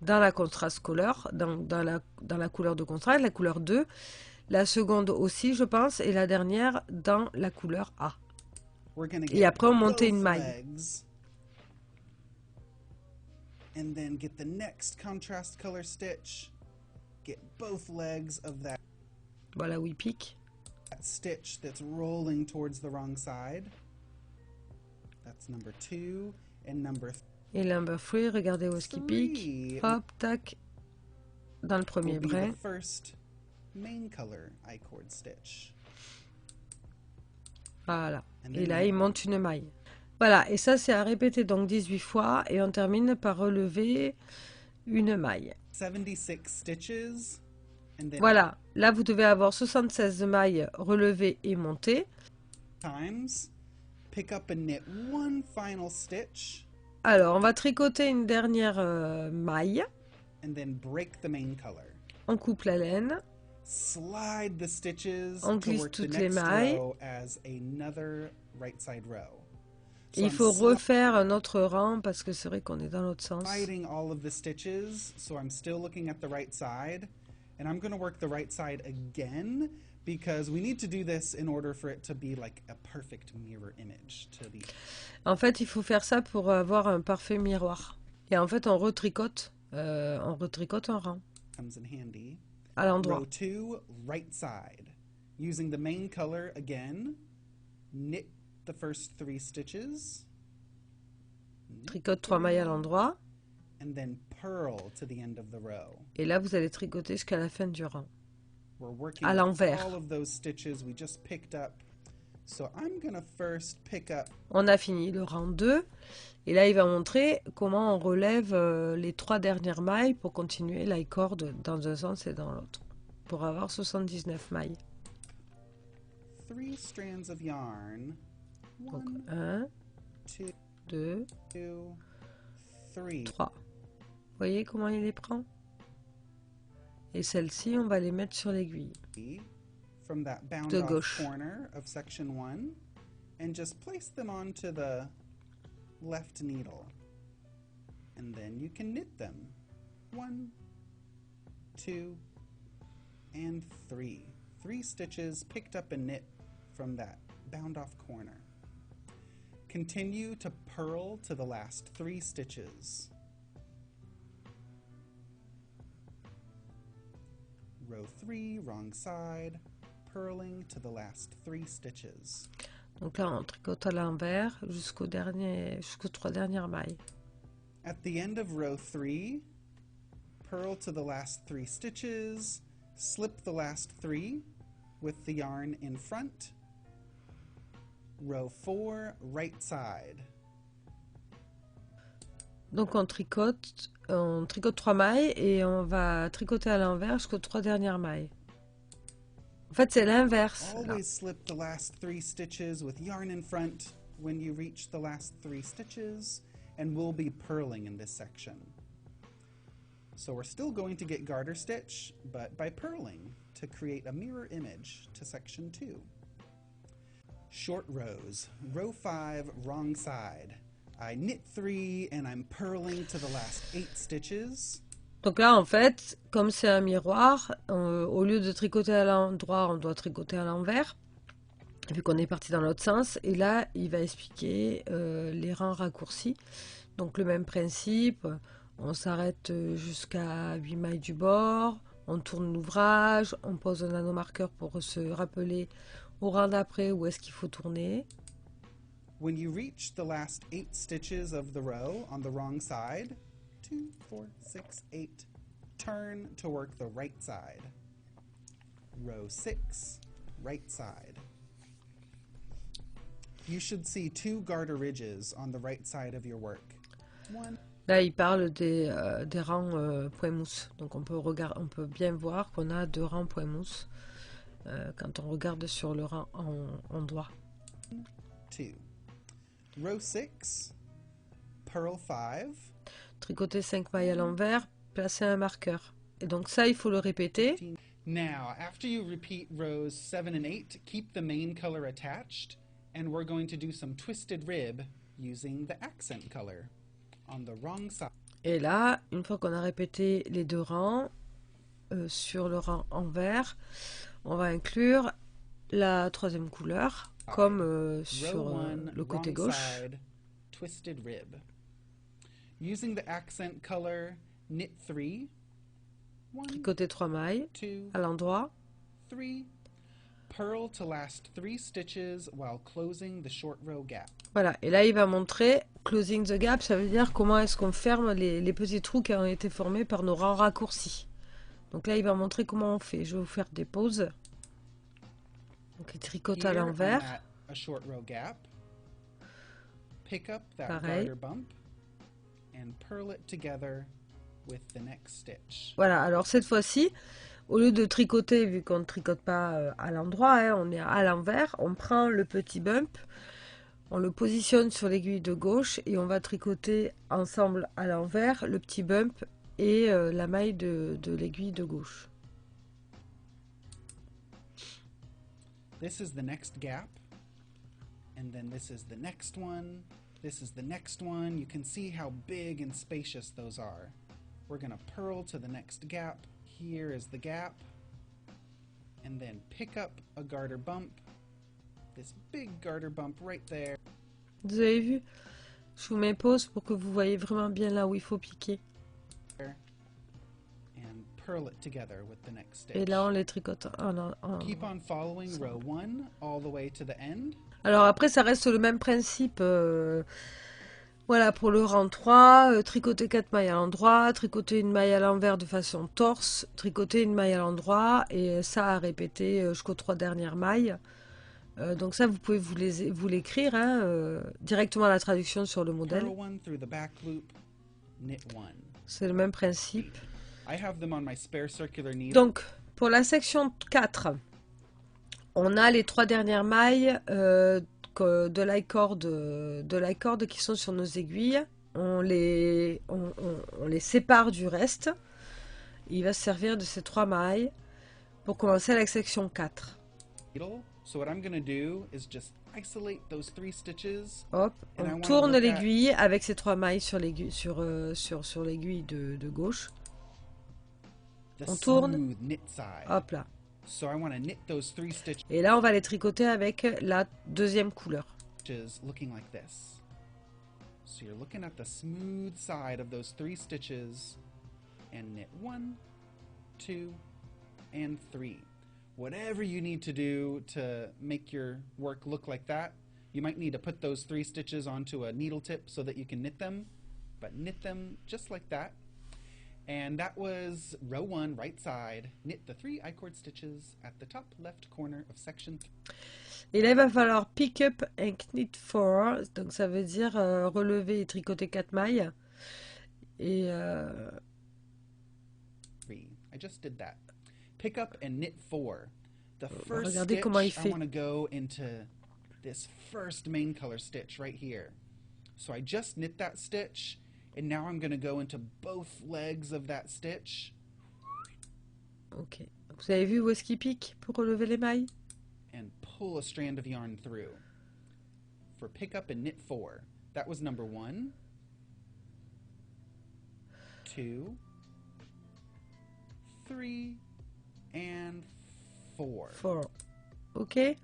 S1: dans la contrast color, dans la couleur de contraste, la couleur 2. La seconde aussi, je pense, et la dernière dans la couleur A. Et après, on montait une maille.
S2: And then get the next contrast color stitch get both legs of that
S1: Voilà où il pique.
S2: stitch that's rolling towards the wrong side. That's number 2 and number
S1: Et l'umber free, regardez où est-ce qu'il pique.
S2: 3
S1: Hop, tac, dans le premier
S2: will be
S1: brin.
S2: the first main color I-cord stitch.
S1: Voilà.
S2: And
S1: Et
S2: then
S1: là,
S2: we-
S1: il monte une maille. Voilà, et ça, c'est à répéter donc 18 fois. Et on termine par relever une maille.
S2: 76 stitches. And then
S1: Voilà, là, vous devez avoir 76 mailles relevées et montées.
S2: times, pick up and knit one final stitch,
S1: Alors, on va tricoter une dernière maille.
S2: and then break the main color.
S1: On coupe la laine.
S2: Slide the stitches
S1: On
S2: to
S1: glisse
S2: work the
S1: toutes les
S2: next
S1: mailles.
S2: row as another right side row.
S1: Et
S2: So
S1: il faut
S2: I'm
S1: refaire un autre rang parce que c'est vrai qu'on est dans l'autre sens.
S2: sliding all of the stitches, so I'm still looking at the right side, and I'm going to work the right side again because we need to do this in order for it to be like a perfect mirror image to the
S1: En fait, il faut faire ça pour avoir un parfait miroir. Et en fait, on retricote un rang
S2: comes in handy.
S1: à l'endroit.
S2: Row 2, right side. Using the main color again, knit the first 3 stitches,
S1: Tricote 3 mailles à l'endroit.
S2: and then purl to the end of the row.
S1: Et là, vous allez tricoter jusqu'à la fin du rang.
S2: We're working
S1: À l'envers.
S2: all of those stitches we just picked up. So I'm going to first pick up
S1: On a fini le rang 2. Et là, il va montrer comment on relève les 3 dernières mailles pour continuer l'I-cord dans un sens et dans l'autre. Pour avoir 79 mailles.
S2: 3 strands of yarn.
S1: Donc
S2: 1,
S1: 1,
S2: 2,
S1: 2,
S2: 3.
S1: 3. Vous voyez comment il les prend? Et celles-ci, on va les mettre sur l'aiguille.
S2: From that bound
S1: De
S2: off
S1: gauche.
S2: corner of section 1 and just place them onto the left needle. And then you can knit them. 1, 2, and 3. 3 stitches picked up and knit from that bound off corner. Continue to purl to the last 3 stitches. Row 3, wrong side, purling to the last 3 stitches.
S1: Donc là, on tricote à l'envers jusqu'aux 3 dernières mailles.
S2: At the end of row 3, purl to the last 3 stitches, slip the last 3 with the yarn in front. Row 4, right side.
S1: Donc on tricote 3 mailles et on va tricoter à l'envers jusqu'aux 3 dernières mailles. En fait, c'est l'inverse. là.
S2: Always slip the last 3 stitches with yarn in front when you reach the last 3 stitches, and we'll be purling in this section. So we're still going to get garter stitch, but by purling to create a mirror image to section 2. Short rows. Row 5, wrong side. I knit 3 and I'm purling to the last 8 stitches.
S1: Donc là, en fait, comme c'est un miroir, au lieu de tricoter à l'endroit, on doit tricoter à l'envers, vu qu'on est parti dans l'autre sens. Et là, il va expliquer les rangs raccourcis. Donc le même principe, on s'arrête jusqu'à 8 mailles du bord, on tourne l'ouvrage, on pose un nanomarqueur pour se rappeler au rang d'après où est-ce qu'il faut tourner.
S2: When you reach the last 8 stitches of the row on the wrong side, 2, 4, 6, 8, turn to work the right side. Row 6, right side. You should see 2 garter ridges on the right side of your work. 1,
S1: Là, il parle des rangs point mousse. Donc on peut bien voir qu'on a 2 rangs point mousse quand on regarde sur le rang en doigt.
S2: 2. Row 6, purl 5,
S1: Tricoter 5 mailles à l'envers, placer un marqueur. Et donc ça, il faut le répéter.
S2: Now, after you repeat rows 7 and 8, keep the main color attached, and we're going to do some twisted rib using the accent color on the wrong side.
S1: Et là, une fois qu'on a répété les 2 rangs, sur le rang envers, on va inclure la 3e couleur, comme sur
S2: Row 1,
S1: le côté
S2: wrong
S1: gauche.
S2: side, twisted rib. Using the accent color, knit 3,
S1: Tricoter 3 mailles
S2: 2,
S1: à l'endroit.
S2: 3. Purl to last 3 stitches while closing the short row gap.
S1: Voilà, et là il va montrer closing the gap, ça veut dire comment est-ce qu'on ferme les petits trous qui ont été formés par nos rangs raccourcis. Donc là il va montrer comment on fait. Je vais vous faire des pauses. Donc il tricote à
S2: Here, I'm
S1: l'envers.
S2: at a short row gap. Pick up that
S1: Pareil.
S2: garter bump and purl it together with the next stitch.
S1: Voilà, alors cette fois-ci, au lieu de tricoter, vu qu'on ne tricote pas à l'endroit, hein, on est à l'envers, on prend le petit bump, on le positionne sur l'aiguille de gauche et on va tricoter ensemble à l'envers le petit bump et la maille de l'aiguille de gauche.
S2: This is the next gap, and then this is the next one, this is the next one. You can see how big and spacious those are. We're going to purl to the next gap. Here is the gap, and then pick up a garter bump, this big garter bump right there.
S1: Vous avez vu? Je vous mets pause pour que vous voyez vraiment bien là où il faut piquer.
S2: And purl it together with the next stitch.
S1: Et là on les tricote.
S2: Keep on following row 1 all the way to the end.
S1: Alors après ça reste le même principe. Voilà, pour le rang 3, tricoter 4 mailles à l'endroit, tricoter une maille à l'envers de façon torse, tricoter une maille à l'endroit, et ça à répéter jusqu'aux 3 dernières mailles. Donc ça, vous pouvez vous l'écrire hein, directement à la traduction sur le modèle.
S2: Purl one through the back loop, knit one.
S1: C'est le même principe.
S2: I have them on my spare circular needle.
S1: Donc, pour la section 4, on a les 3 dernières mailles de l'i-cord qui sont sur nos aiguilles. On les sépare du reste. Il va se servir de ces 3 mailles pour commencer la section 4.
S2: So what I'm going to do is just isolate those 3 stitches.
S1: Hop,
S2: And I
S1: on
S2: wanna
S1: tourne
S2: look at
S1: l'aiguille avec ces 3 mailles sur l'aiguille de gauche.
S2: the
S1: On tourne.
S2: smooth knit side.
S1: Hop là.
S2: So I want to knit those 3 stitches
S1: Et là, on va les tricoter avec la deuxième couleur.
S2: looking like this. So you're looking at the smooth side of those 3 stitches and knit 1, 2, and 3. Whatever you need to do to make your work look like that. You might need to put those 3 stitches onto a needle tip so that you can knit them, but knit them just like that. And that was row 1, right side. Knit the 3 I-cord stitches at the top left corner of section 3.
S1: Et là, il va falloir pick up and knit 4. Donc, ça veut dire relever et tricoter 4 mailles. Et
S2: I just did that. Pick up and knit 4. The first
S1: regardez
S2: stitch,
S1: comment il
S2: I
S1: fait.
S2: want to go into this first main color stitch right here. So I just knit that stitch, and now I'm going to go into both legs of that stitch.
S1: ok. Vous avez vu où est-ce qu'il pique pour relever les mailles?
S2: And pull a strand of yarn through. For pick up and knit 4. That was number 1, 2, 3, and 4.
S1: 4. Ok.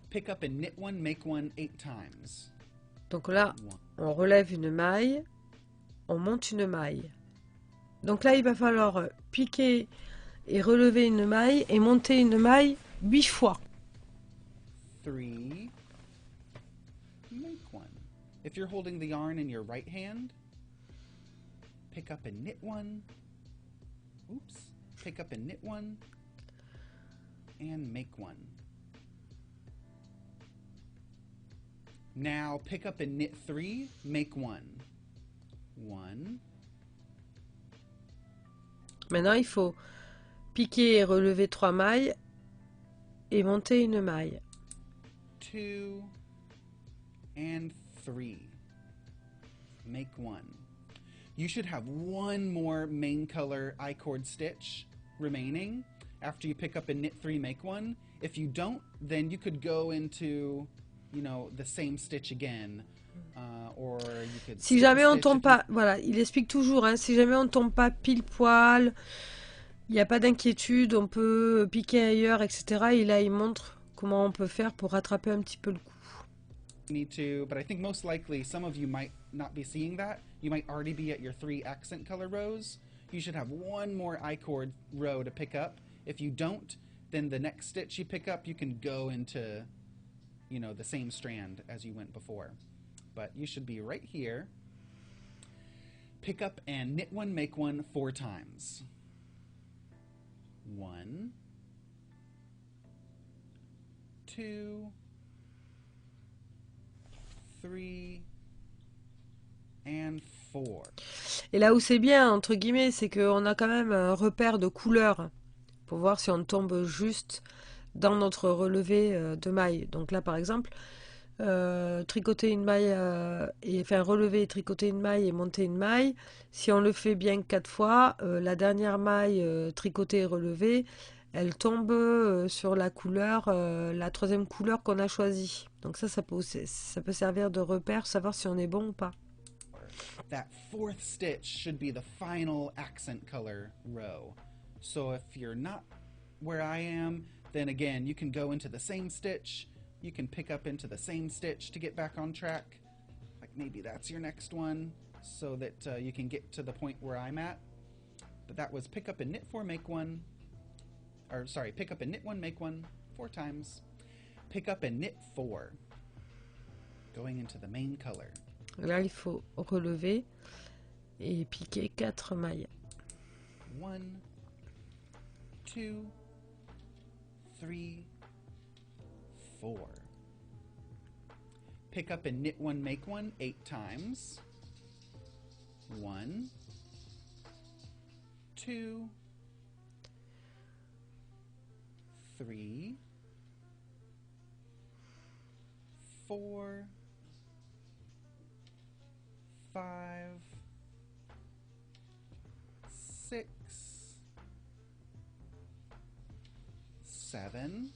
S2: Pick up and knit 1, make 1 8 times.
S1: Donc là,
S2: 1.
S1: on relève une maille, on monte une maille. Donc là, il va falloir piquer et relever une maille et monter une maille 8 fois.
S2: 3, make 1. If you're holding the yarn in your right hand, pick up and knit 1. Oops. Pick up and knit 1 and make 1. Now pick up and knit 3, make 1. 1.
S1: Maintenant, il faut piquer et relever 3 mailles et monter une maille.
S2: 2 and 3. Make 1. You should have 1 more main color I-cord stitch remaining after you pick up and knit 3, make 1. If you don't, then you could go into, you know, the same stitch again. Or you could
S1: Si jamais on tombe pas, voilà, il explique toujours, hein, si jamais on tombe pas pile poil, il n'y a pas d'inquiétude, on peut piquer ailleurs, etc. Et là, il montre comment on peut faire pour rattraper un petit peu le coup.
S2: Need to, but I think most likely some of you might not be seeing that. You might already be at your 3 accent color rows. you should have one more I-cord row to pick up. If you don't, then the next stitch you pick up, you can go into, you know, the same strand as you went before. But you should be right here. Pick up and knit one, make one 4 times. 1, 2, 3, and 4.
S1: Et là où c'est bien, entre guillemets, c'est qu'on a quand même un repère de couleur pour voir si on tombe juste dans notre relevé de maille. Donc là, par exemple, tricoter une maille, relever, tricoter une maille et monter une maille. Si on le fait bien 4 fois, la dernière maille tricotée et relevée, elle tombe sur la couleur, la 3e couleur qu'on a choisie. Donc ça peut servir de repère, savoir si on est bon ou pas.
S2: That 4th stitch should be the final accent color row. So if you're not where I am, then again, you can go into the same stitch. You can pick up into the same stitch to get back on track. Like maybe that's your next one so that you can get to the point where I'm at. But that was pick up and knit 4, make 1. Or sorry, pick up and knit 1, make 1 4 times. Pick up and knit 4. Going into the main color.
S1: Là, il faut relever et piquer 4 mailles.
S2: 1, 2, 3, 4. Pick up and knit 1, make 1 8 times. 1, 2, 3, 4, 5, 6, 7,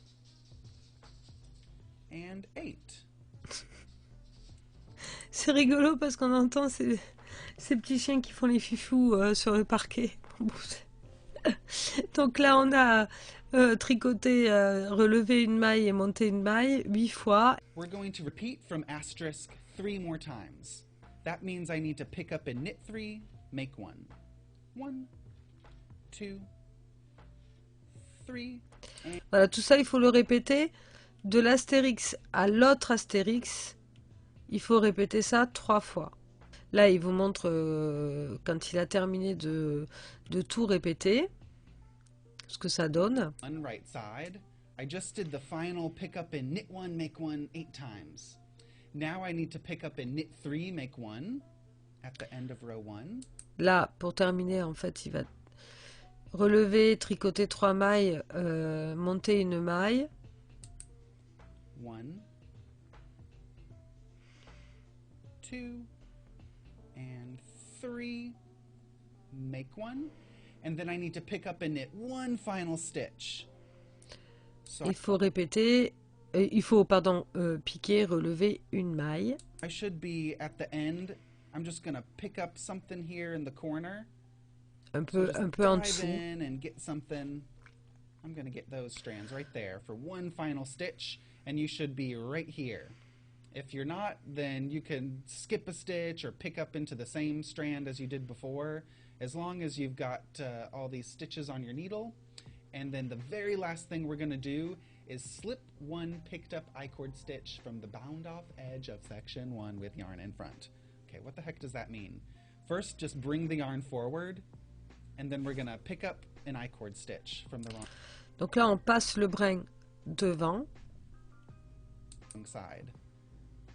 S2: and 8.
S1: C'est rigolo parce qu'on entend ces petits chiens qui font les fifous sur le parquet. Donc là, on a tricoté, relevé une maille et monté une maille 8 fois.
S2: We're going to repeat from asterisk 3 more times. That means I need to pick up and knit 3, make 1. 1, 2, 3.
S1: Voilà, tout ça, il faut le répéter. De l'astérix à l'autre astérix, il faut répéter ça 3 fois. Là, il vous montre quand il a terminé de tout répéter, ce que ça donne.
S2: On right side, I just did the final pick up and knit 1, make 1 8 times. Now I need to pick up and knit 3, make 1 at the end of row 1.
S1: Là, pour terminer, en fait, il va relever, tricoter 3 mailles, monter une maille.
S2: 1, 2, and 3, make 1. And then I need to pick up and knit 1 final stitch. So
S1: Il faut répéter, piquer, relever une maille.
S2: I should be at the end. I'm just going to pick up something here in the corner.
S1: Un peu en dessous.
S2: Dive in and get something. I'm going to get those strands right there for 1 final stitch, and you should be right here. If you're not, then you can skip a stitch or pick up into the same strand as you did before, as long as you've got all these stitches on your needle. And then the very last thing we're going to do is slip 1 picked up I-cord stitch from the bound off edge of section 1 with yarn in front. Okay, what the heck does that mean? First, just bring the yarn forward, and then we're going to pick up an I-cord stitch from the wrong
S1: Donc là, on passe le brin devant.
S2: side.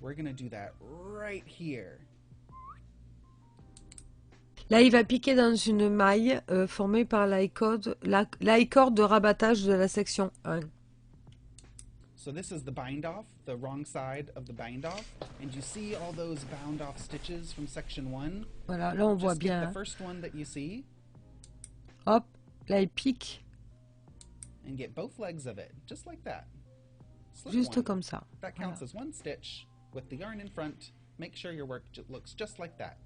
S2: We're going to do that right here.
S1: Là, il va piquer dans une maille formée par l'i-cord de rabattage de la section 1.
S2: So this is the bind off, the wrong side of the bind off, and you see all those bound off stitches from section 1.
S1: Voilà, là on voit
S2: Just get
S1: bien.
S2: the first one that you see
S1: Hop, là il pique
S2: and get both legs of it, just like that. Slip
S1: juste
S2: one.
S1: comme ça.
S2: That counts
S1: Voilà.
S2: as 1 stitch with the yarn in front. Make sure your work looks just like that.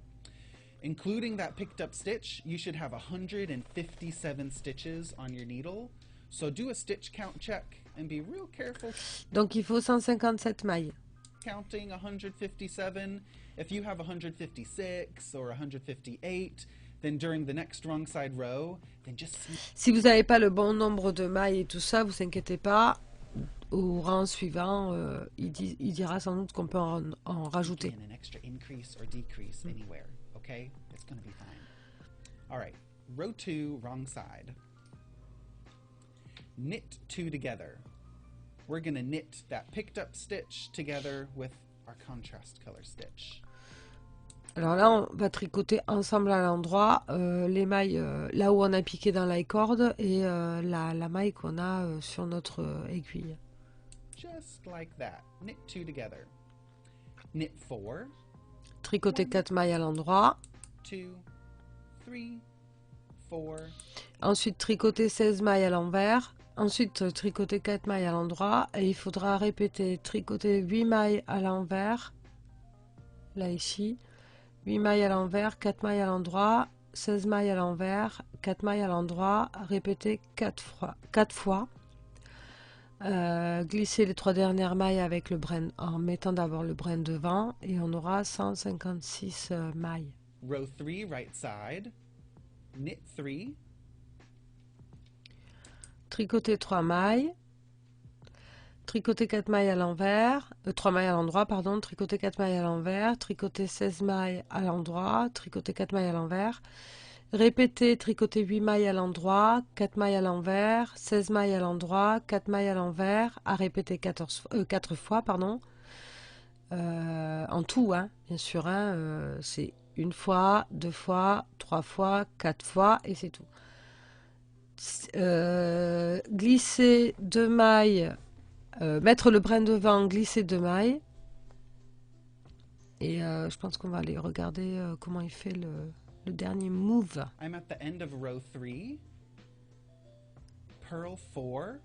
S2: Including that picked up stitch, you should have 157 stitches on your needle. So do a stitch count check and be real careful
S1: Donc il faut 157 mailles.
S2: counting 157. If you have 156 or 158, Then during the next wrong side row, then just
S1: Si vous n'avez pas le bon nombre de mailles et tout ça, vous inquiétez pas. Au rang suivant, il dira sans doute qu'on peut en rajouter.
S2: an extra increase or decrease anywhere. Okay, it's going to be fine. All right, row 2, wrong side. Knit 2 together. We're going to knit that picked up stitch together with our contrast color stitch.
S1: Alors là, on va tricoter ensemble à l'endroit les mailles là où on a piqué dans la corde et la maille qu'on a sur notre aiguille.
S2: Just like that. Knit 2 together. Knit 4.
S1: Tricoter 4 mailles à l'endroit.
S2: 2, 3, 4.
S1: Ensuite, tricoter 16 mailles à l'envers. Ensuite, tricoter 4 mailles à l'endroit. Et il faudra répéter, tricoter 8 mailles à l'envers. Là, ici. 8 mailles à l'envers, 4 mailles à l'endroit, 16 mailles à l'envers, 4 mailles à l'endroit, répéter 4 fois. Glisser les 3 dernières mailles avec le brin, en mettant d'abord le brin devant et on aura 156 mailles.
S2: Row 3, right side. Knit 3.
S1: Tricoter 3 mailles. Tricoter 4 mailles à l'envers, 3 mailles à l'endroit, pardon, tricoter 4 mailles à l'envers, tricoter 16 mailles à l'endroit, tricoter 4 mailles à l'envers, répéter, tricoter 8 mailles à l'endroit, 4 mailles à l'envers, 16 mailles à l'endroit, 4 mailles à l'envers, à répéter 4 fois, pardon, en tout, hein, bien sûr, hein, c'est 1 fois, 2 fois, 3 fois, 4 fois, et c'est tout. Glisser 2 mailles, mettre le brin devant, glisser 2 mailles. Et je pense qu'on va aller regarder comment il fait le dernier move.
S2: I'm at the end of row 3. Purl 4.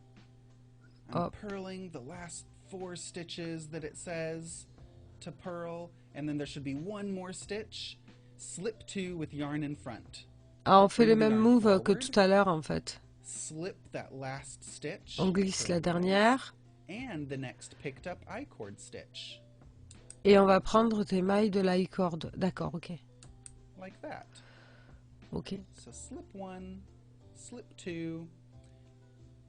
S2: I'm purling the last 4 stitches that it says to purl. And then there should be 1 more stitch. Slip 2 with yarn in front.
S1: Ah, on fait le même move que tout à l'heure en fait.
S2: Slip that last stitch.
S1: On glisse la dernière.
S2: And the next picked up I-cord stitch.
S1: Et on va prendre des mailles de l'I-cord. D'accord, ok.
S2: Like that.
S1: Ok.
S2: So slip 1, slip 2.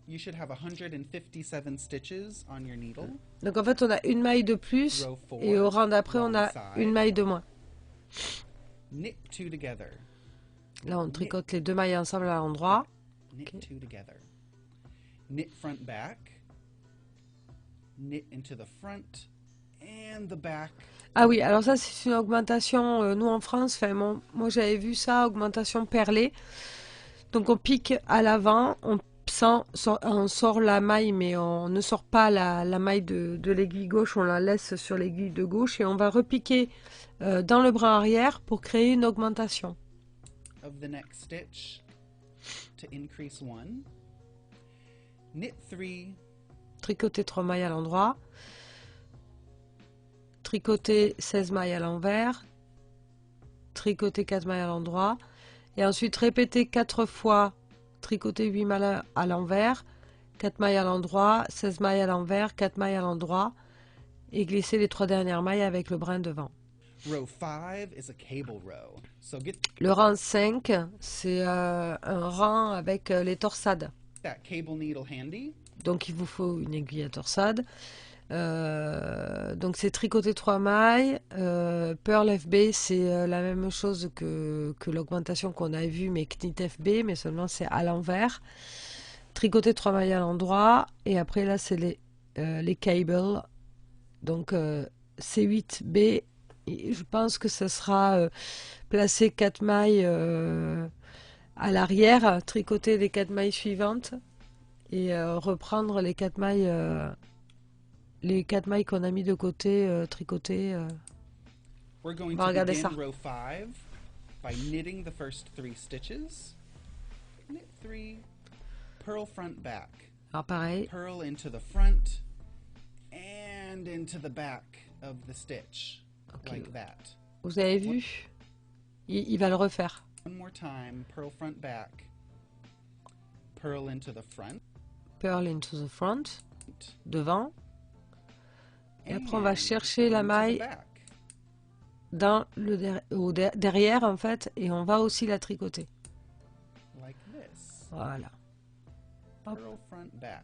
S2: You should have 157 stitches on your needle.
S1: Donc en fait, on a une maille de plus
S2: Row 4,
S1: et au rang d'après, on a une maille de moins.
S2: Knit 2 together.
S1: Là, on tricote les 2 mailles ensemble à l'endroit.
S2: Knit 2 together. Knit front back. Knit into the front and the back.
S1: Ah oui, alors ça c'est une augmentation, nous en France, moi j'avais vu ça, augmentation perlée. Donc on pique à l'avant, on sort la maille, mais on ne sort pas la maille de l'aiguille gauche, on la laisse sur l'aiguille de gauche et on va repiquer dans le brin arrière pour créer une augmentation.
S2: Of the next stitch to increase 1. Knit 3.
S1: Tricoter 3 mailles à l'endroit. Tricoter 16 mailles à l'envers. Tricoter 4 mailles à l'endroit. Et ensuite répéter 4 fois. Tricoter 8 mailles à l'envers. 4 mailles à l'endroit. 16 mailles à l'envers. 4 mailles à l'endroit. Et glisser les 3 dernières mailles avec le brin devant.
S2: Row 5 is a cable row. So get
S1: Le rang 5, c'est un rang avec les torsades.
S2: that cable needle handy.
S1: Donc il vous faut une aiguille à torsade. Donc c'est tricoter 3 mailles. Purl FB, c'est la même chose que l'augmentation qu'on a vue, mais Knit FB, mais seulement c'est à l'envers. Tricoter 3 mailles à l'endroit. Et après là, c'est les cables. Donc C8B. Et je pense que ce sera placer 4 mailles à l'arrière, tricoter les 4 mailles suivantes et reprendre les 4 mailles qu'on a mis de côté, tricoter.
S2: We're going
S1: On va
S2: to
S1: regarder
S2: begin
S1: ça.
S2: row 5 by knitting the first 3 stitches. Knit 3, purl front back.
S1: Alors pareil,
S2: Purl into the front and into the back of the stitch.
S1: Ok.
S2: Like that.
S1: vous avez vu, il va le refaire.
S2: One more time, purl front back. Purl into the front.
S1: Purl into the front, devant. Et après on
S2: and
S1: va chercher la
S2: into the
S1: maille
S2: back.
S1: dans le derrière en fait, et on va aussi la tricoter.
S2: like this.
S1: Voilà. Hop.
S2: Purl front, back.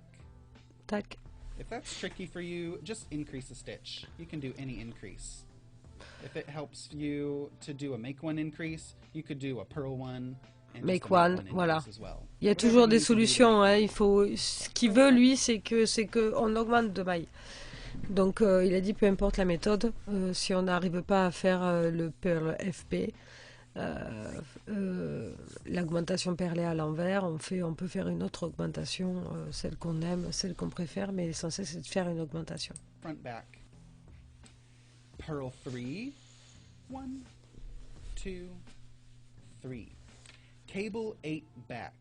S1: Tac.
S2: If that's tricky for you, just increase a stitch. You can do any increase. If it helps you to do a make one increase, you could do a purl one and
S1: Make
S2: just a
S1: one,
S2: increase
S1: voilà.
S2: as well.
S1: Il y a
S2: Whatever
S1: toujours
S2: you
S1: des
S2: need to do to
S1: solutions,
S2: make
S1: hein.
S2: one.
S1: Il faut, ce qu'il veut lui, c'est que on augmente de mailles. Donc il a dit peu importe la méthode, si on n'arrive pas à faire le purl FP, l'augmentation perlée à l'envers, on peut faire une autre augmentation, celle qu'on aime, celle qu'on préfère, mais l'essentiel c'est de faire une augmentation.
S2: Front, back. Purl 3. 1, 2, 3. Cable 8 back.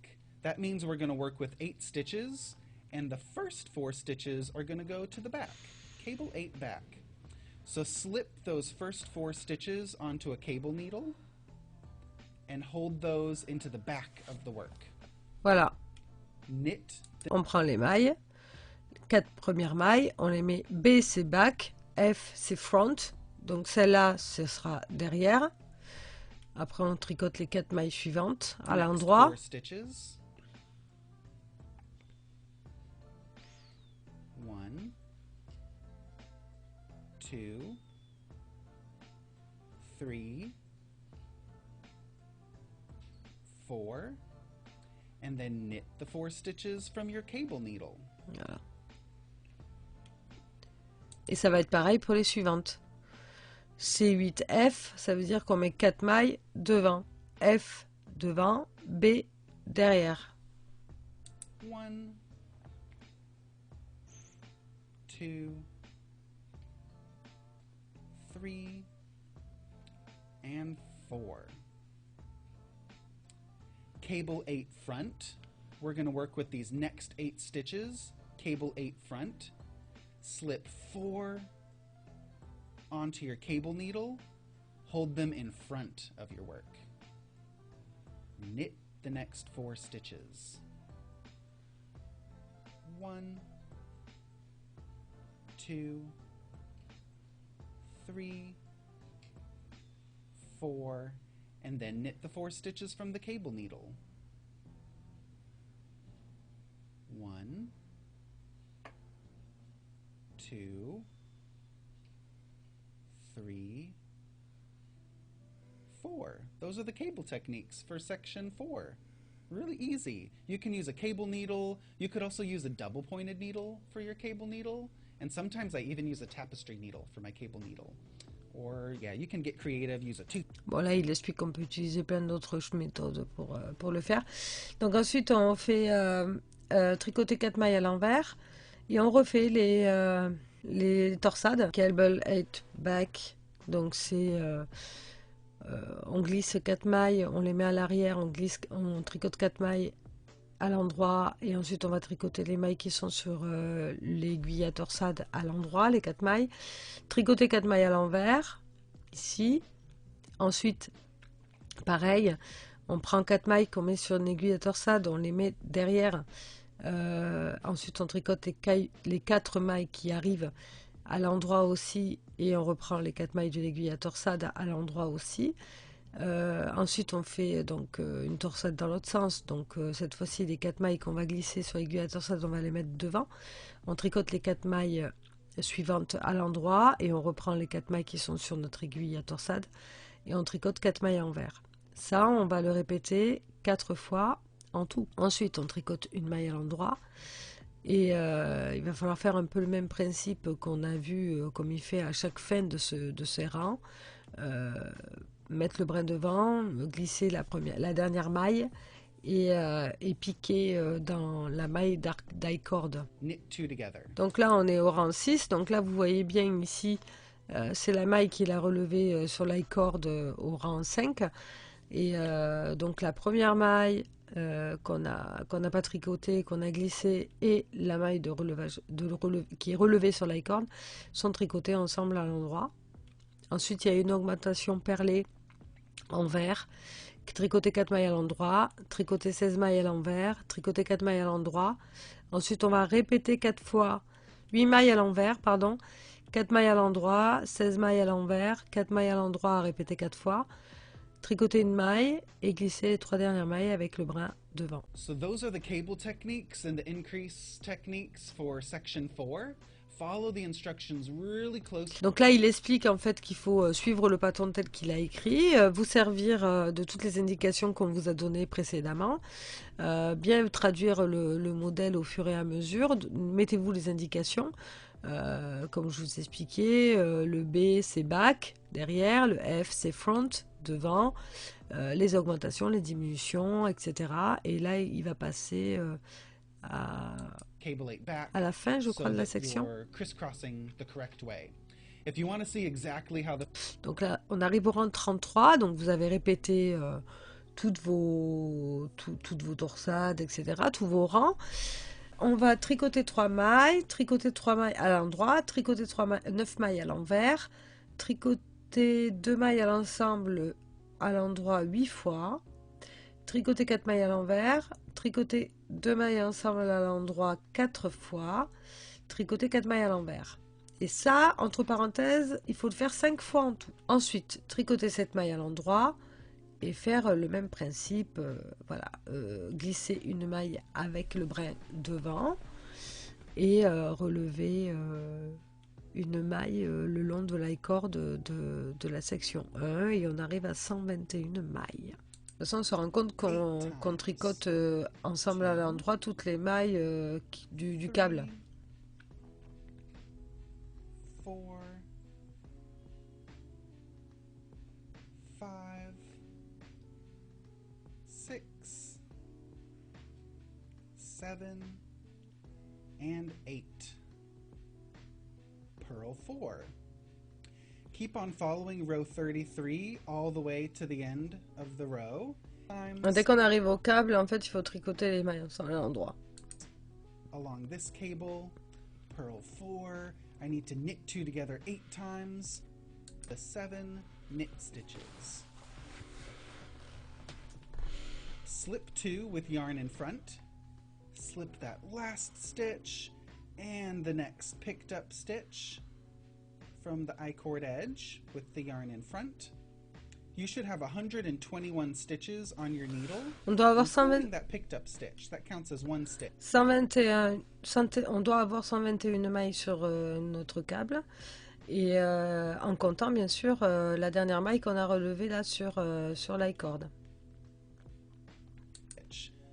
S2: That means we're going to work with 8 stitches, and the first 4 stitches are going to go to the back. Cable 8 back. So slip those first 4 stitches onto a cable needle and hold those into the back of the work.
S1: Voilà,
S2: Knit.
S1: on prend les mailles, 4 premières mailles, on les met B c'est back, F c'est front, donc celle-là ce sera derrière. Après on tricote les 4 mailles suivantes à
S2: Next
S1: l'endroit.
S2: 4 stitches. 1, 2, 3, 4, and then knit the 4 stitches from your cable needle.
S1: Voilà. Et ça va être pareil pour les suivantes. C8F, ça veut dire qu'on met 4 mailles devant. F devant, B derrière.
S2: 1, 2, 3, and 4. Cable 8 front. We're going to work with these next 8 stitches. Cable 8 front. Slip 4 onto your cable needle. Hold them in front of your work. Knit the next 4 stitches. 1, 2, 3, 4, and then knit the 4 stitches from the cable needle. 1, 2, 3, 4. Those are the cable techniques for section 4. Really easy. You can use a cable needle. You could also use a double pointed needle for your cable needle. And sometimes I even use a tapestry needle for my cable needle. Or, yeah, you can get creative, use a tooth.
S1: Bon, là, il explique qu'on peut utiliser plein d'autres méthodes pour le faire. Donc ensuite, on fait tricoter 4 mailles à l'envers. Et on refait les torsades. Cable 8 back. Donc c'est... on glisse 4 mailles, on les met à l'arrière, on tricote 4 mailles à l'endroit et ensuite on va tricoter les mailles qui sont sur l'aiguille à torsade à l'endroit, les 4 mailles. Tricoter 4 mailles à l'envers, ici. Ensuite, pareil, on prend 4 mailles qu'on met sur une aiguille à torsade, on les met derrière. Ensuite, on tricote les 4 mailles qui arrivent à l'endroit aussi et on reprend les 4 mailles de l'aiguille à torsade à l'endroit aussi. Ensuite on fait donc une torsade dans l'autre sens, donc cette fois-ci les 4 mailles qu'on va glisser sur l'aiguille à torsade on va les mettre devant. On tricote les 4 mailles suivantes à l'endroit et on reprend les 4 mailles qui sont sur notre aiguille à torsade et on tricote 4 mailles à l'envers. Ça on va le répéter 4 fois en tout. Ensuite on tricote une maille à l'endroit. Et il va falloir faire un peu le même principe qu'on a vu, comme il fait à chaque fin de ces rangs. Mettre le brin devant, glisser la dernière maille et piquer dans la maille d'i-cord. Donc là, on est au rang 6. Donc là, vous voyez bien ici, c'est la maille qu'il a relevée sur l'i-cord au rang 5. Et donc la première maille qu'on n'a pas tricoté, qu'on a glissé et la maille de relevage qui est relevée sur l'i-cord sont tricotées ensemble à l'endroit. Ensuite il y a une augmentation perlée en vert, tricoter 4 mailles à l'endroit, tricoter 16 mailles à l'envers, tricoter 4 mailles à l'endroit. Ensuite on va répéter 4 fois 8 mailles à l'envers, pardon, 4 mailles à l'endroit, 16 mailles à l'envers, 4 mailles à l'endroit à répéter 4 fois, tricoter une maille et glisser les 3 dernières mailles avec le brin devant.
S2: So those are the cable techniques and the increase techniques for section 4. Follow the instructions really closely.
S1: Donc là, il explique en fait qu'il faut suivre le patron tel qu'il a écrit, vous servir de toutes les indications qu'on vous a données précédemment, bien traduire le modèle au fur et à mesure, mettez-vous les indications, comme je vous expliquais, le B c'est back, derrière, le F c'est front, devant, les augmentations, les diminutions, etc. Et là, il va passer à la fin, je crois, de la section. Donc là, on arrive au rang 33, donc vous avez répété toutes vos torsades, etc., tous vos rangs. On va tricoter 3 mailles, tricoter 3 mailles à l'endroit, tricoter 9 mailles à l'envers, tricoter 2 mailles à l'ensemble à l'endroit 8 fois, tricoter 4 mailles à l'envers, tricoter 2 mailles ensemble à l'endroit 4 fois, tricoter 4 mailles à l'envers. Et ça, entre parenthèses, il faut le faire 5 fois en tout. Ensuite, tricoter 7 mailles à l'endroit et faire le même principe, voilà, glisser une maille avec le brin devant et relever une maille le long de la corde de la section 1 et on arrive à 121 mailles. De toute façon, on se rend compte qu'on tricote ensemble à l'endroit toutes les mailles du câble.
S2: 4, 5, 6, 7, and 8. Purl 4. Keep on following row 33 all the way to the end of the row.
S1: Dès qu'on arrive au câble, en fait, il faut tricoter les mailles ensemble à l'endroit.
S2: Along this cable, purl 4. I need to knit 2 together 8 times. The 7 knit stitches. Slip 2 with yarn in front. Slip that last stitch and the next picked up stitch from the I-cord edge with the yarn in front. You should have 121 stitches on your needle.
S1: On doit avoir
S2: 120. That picked up stitch, that counts as one stitch.
S1: 121, on doit avoir 121 mailles sur notre câble et en comptant bien sûr la dernière maille qu'on a relevée là sur l'i-cord.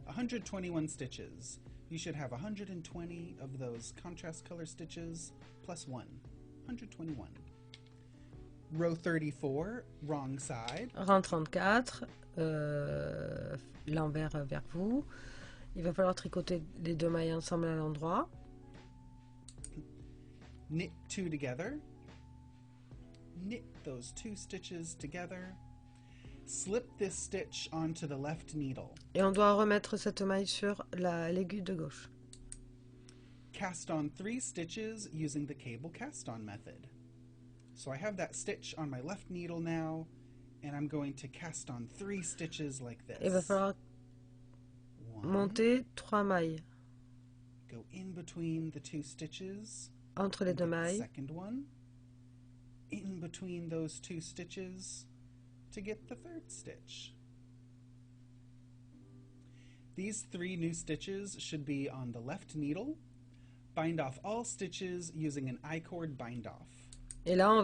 S2: 121 stitches. You should have 120 of those contrast color stitches plus 1. 121. Row 34, wrong side.
S1: Rang 34, l'envers vers vous. Il va falloir tricoter les 2 mailles ensemble à l'endroit.
S2: Knit 2 together. Knit those 2 stitches together. Slip this stitch onto the left needle.
S1: Et on doit remettre cette maille sur l'aiguille de gauche.
S2: Cast on 3 stitches using the cable cast on method. So I have that stitch on my left needle now, and I'm going to cast on 3 stitches like this.
S1: Il va falloir monter 3 mailles.
S2: Go in between the 2 stitches.
S1: Entre les 2 mailles.
S2: Second one. In between those 2 stitches to get the 3rd stitch. These 3 new stitches should be on the left needle. Bind off all stitches using an I-cord bind off.
S1: Et là, on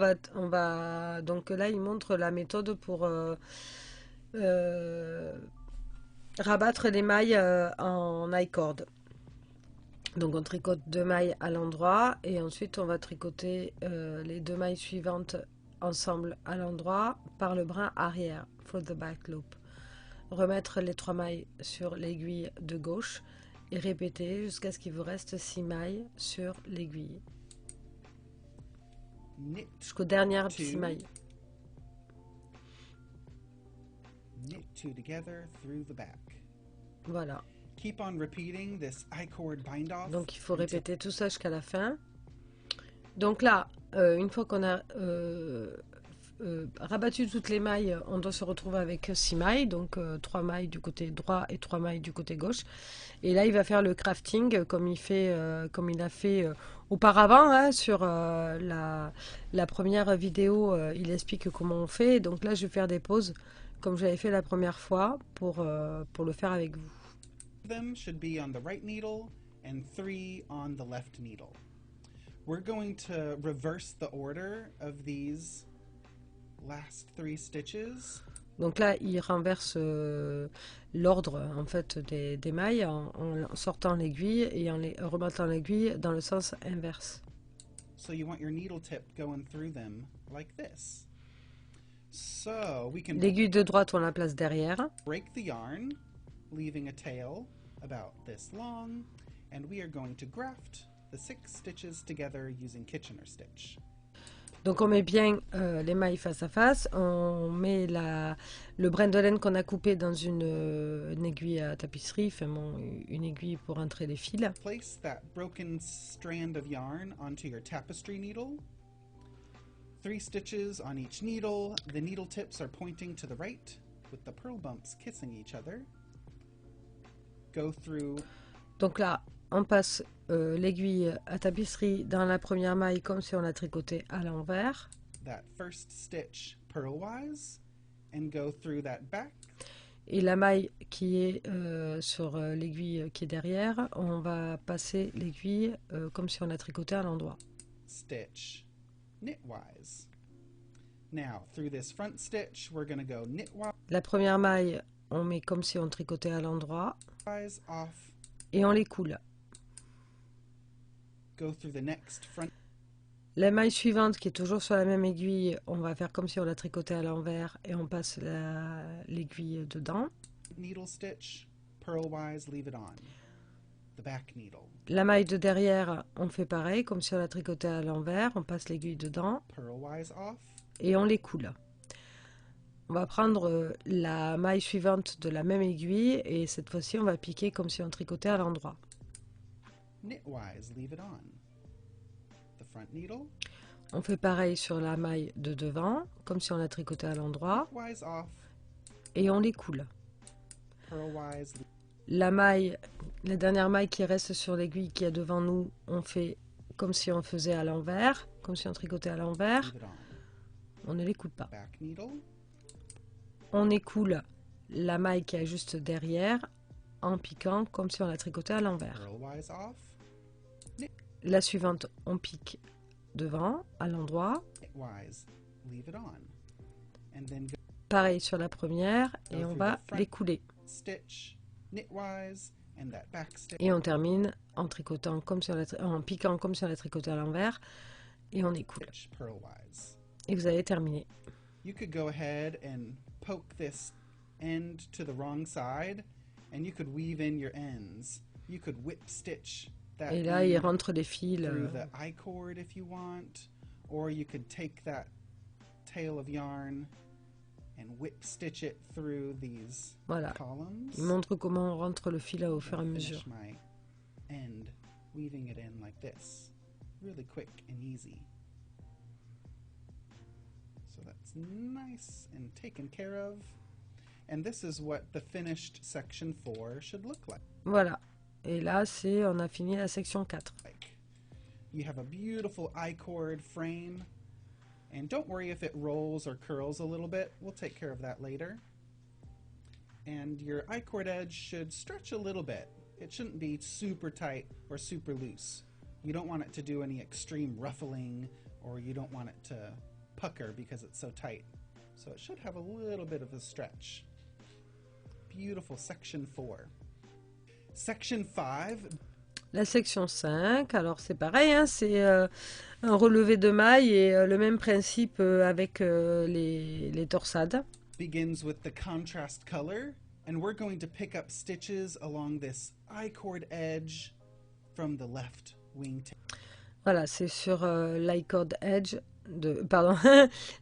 S1: va donc là, il montre la méthode pour rabattre les mailles en I-cord. Donc on tricote 2 mailles à l'endroit et ensuite on va tricoter les 2 mailles suivantes ensemble à l'endroit par le brin arrière, for the back loop. Remettre les 3 mailles sur l'aiguille de gauche et répéter jusqu'à ce qu'il vous reste 6 mailles sur l'aiguille. Jusqu'aux dernières 6 mailles.
S2: Knit 2 together through the back.
S1: Voilà.
S2: Keep on repeating this I-cord bind off.
S1: Donc il faut répéter tout ça jusqu'à la fin. Donc là, une fois qu'on a rabattu toutes les mailles, on doit se retrouver avec 6 mailles, donc 3 mailles du côté droit et 3 mailles du côté gauche. Et là, il va faire le crafting comme il a fait auparavant, hein, sur la première vidéo. Il explique comment on fait. Donc là, je vais faire des pauses comme j'avais fait la première fois pour le faire avec vous.
S2: Them should be on the right needle and 3 on the left needle. We're going to reverse the order of these last 3 stitches.
S1: Donc là, il renverse l'ordre en fait des mailles en sortant l'aiguille et en remettant l'aiguille dans le sens inverse.
S2: So you want your needle tip going through them like this. So we can
S1: L'aiguille de droite, on la place derrière.
S2: break the yarn, leaving a tail about this long, and we are going to graft the 6 stitches together using Kitchener stitch.
S1: Donc on met bien les mailles face à face, on met le brin de laine qu'on a coupé dans une aiguille à tapisserie, enfin une aiguille pour entrer les fils.
S2: Place that broken strand of yarn onto your tapestry needle. 3 stitches on each needle. The needle tips are pointing to the right with the purl bumps kissing each other. Go through.
S1: Donc là, on passe l'aiguille à tapisserie dans la première maille comme si on la tricotait à l'envers.
S2: That first stitch purlwise and go through that back.
S1: Et la maille qui est sur l'aiguille qui est derrière, on va passer l'aiguille comme si on la tricotait à l'endroit.
S2: Stitch knitwise. Now through this front stitch we're going to go knitwise
S1: La première maille, on met comme si on tricotait à l'endroit
S2: off.
S1: et on les coule.
S2: Go through the next front.
S1: La maille suivante qui est toujours sur la même aiguille, on va faire comme si on la tricotait à l'envers et on passe l'aiguille dedans.
S2: Needle stitch purlwise, leave it on. The back needle.
S1: La maille de derrière, on fait pareil, comme si on la tricotait à l'envers, on passe l'aiguille dedans
S2: Purlwise off.
S1: et on les coule. On va prendre la maille suivante de la même aiguille et cette fois-ci on va piquer comme si on tricotait à l'endroit.
S2: Knitwise, leave it on. The front needle.
S1: On fait pareil sur la maille de devant, comme si on la tricotait à l'endroit
S2: Knitwise off.
S1: et on les coule.
S2: Purlwise,
S1: La dernière maille qui reste sur l'aiguille qui est devant nous, on fait comme si on faisait à l'envers, comme si on tricotait à l'envers.
S2: leave it on.
S1: On ne l'écoute pas.
S2: Back needle.
S1: On écoule la maille qui est juste derrière en piquant comme si on la tricotait à l'envers.
S2: Purlwise off.
S1: La suivante, on pique devant, à l'endroit.
S2: Knitwise, leave it on. And then go
S1: Pareil sur la première et on va l'écouler.
S2: stitch knitwise and that back stitch.
S1: Et on termine en tricotant comme si en piquant comme si on la tricotait à l'envers et on écoule.
S2: Purlwise.
S1: Et vous avez terminé.
S2: You could go ahead and poke this end to the wrong side and you could weave in your ends. You could whip stitch that
S1: Et là, il
S2: end
S1: rentre les fils.
S2: through the I-cord if you want, or you could take that tail of yarn and whip stitch it through these
S1: Voilà.
S2: columns.
S1: Il montre comment on rentre le fil au fur et à
S2: I'll
S1: mesure.
S2: finish my end weaving it in like this. Really quick and easy. So that's nice and taken care of. And this is what the finished section 4 should look like.
S1: Voilà. Et là, on a fini la section 4.
S2: You have a beautiful I-cord frame. And don't worry if it rolls or curls a little bit. We'll take care of that later. And your I-cord edge should stretch a little bit. It shouldn't be super tight or super loose. You don't want it to do any extreme ruffling, or you don't want it to pucker because it's so tight. So it should have a little bit of a stretch. Beautiful section 4. Section 5.
S1: La section 5, alors c'est pareil, hein, c'est un relevé de mailles et le même principe avec les torsades.
S2: Begins with the contrast color, and we're going to pick up stitches along this I-cord edge from the left wingtip.
S1: Voilà, c'est sur l'i-cord edge, pardon,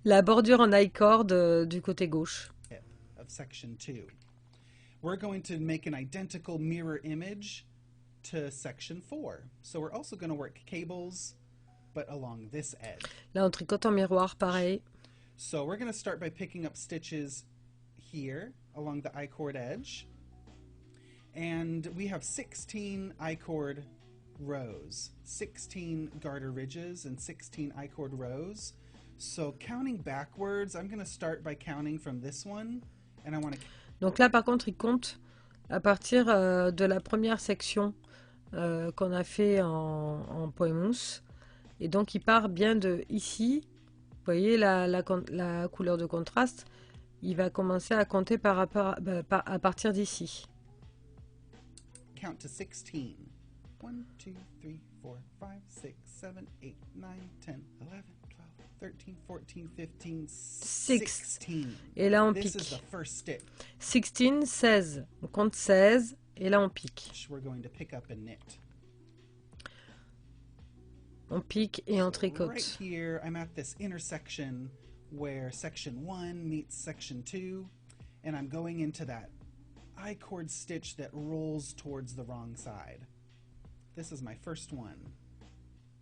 S1: la bordure en i-cord du côté gauche.
S2: Of section 2. We're going to make an identical mirror image to section 4. So we're also going to work cables, but along this edge.
S1: Là, on tricote en miroir, pareil.
S2: So we're going to start by picking up stitches here along the I-cord edge. And we have 16 I-cord rows, 16 garter ridges and 16 I-cord rows. So counting backwards, I'm going to start by counting from this one, and I want to...
S1: Donc là, par contre, il compte à partir de la première section qu'on a fait en point mousse. Et donc, il part bien de ici. Vous voyez la couleur de contraste. Il va commencer à compter à partir d'ici.
S2: Count to 16. 1, 2, 3, 4, 5, 6, 7, 8, 9, 10, 11, 12, 13, 14, 15, 16.
S1: Et là, on
S2: This
S1: pique.
S2: is the first stitch.
S1: 16, 16. On compte 16 et là, on pique.
S2: We're going to pick up and knit.
S1: On pique et on
S2: So
S1: tricote.
S2: right here, I'm at this intersection where section 1 meets section 2, and I'm going into that I-cord stitch that rolls towards the wrong side. This is my first one.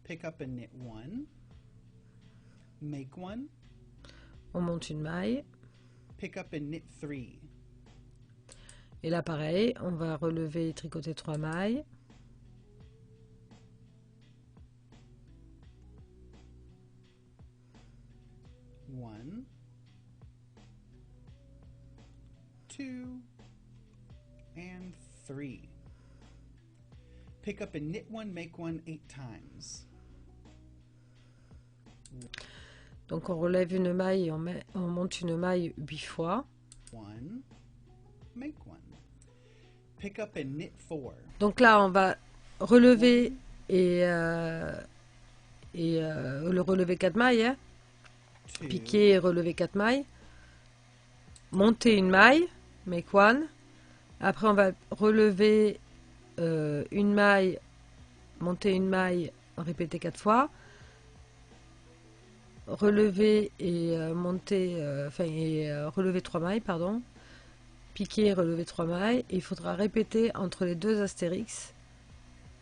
S2: Pick up and knit 1, make 1,
S1: On monte une maille.
S2: pick up and knit 3,
S1: Et là, pareil, on va relever et tricoter 3 mailles.
S2: one, 2, and 3. Pick up and knit 1, make 1 8 times.
S1: Donc on relève une maille et on monte une maille 8 fois.
S2: 1, make 1. Pick up and knit 4.
S1: Donc là, on va relever et le relever 4 mailles. Hein.
S2: 2,
S1: Piquer et relever 4 mailles. Monter une maille, make 1. Après, on va relever une maille, monter une maille, répéter 4 fois. Relever et relever 3 mailles, pardon. Piquer et relever 3 mailles. Et il faudra répéter entre les deux astérix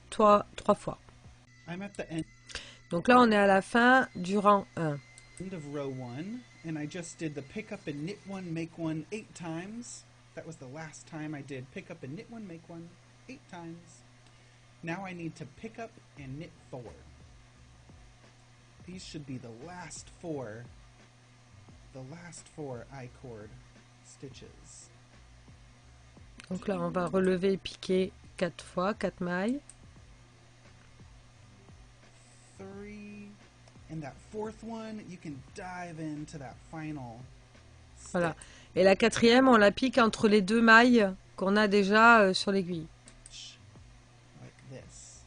S1: 3 fois.
S2: I'm at the end
S1: Donc là, on est à la fin du rang 1.
S2: of row 1, and I just did the pick up and knit 1, make 1 8 times. That was the last time I did pick up and knit 1, make 1 8 times. Now I need to pick up and knit 4. These should be the last four I-cord stitches.
S1: Donc là, on va relever et piquer 4 fois, 4 mailles.
S2: 3, and that fourth one, you can dive into that final stitch.
S1: Voilà. Et la quatrième, on la pique entre les deux mailles qu'on a déjà sur l'aiguille.
S2: Like this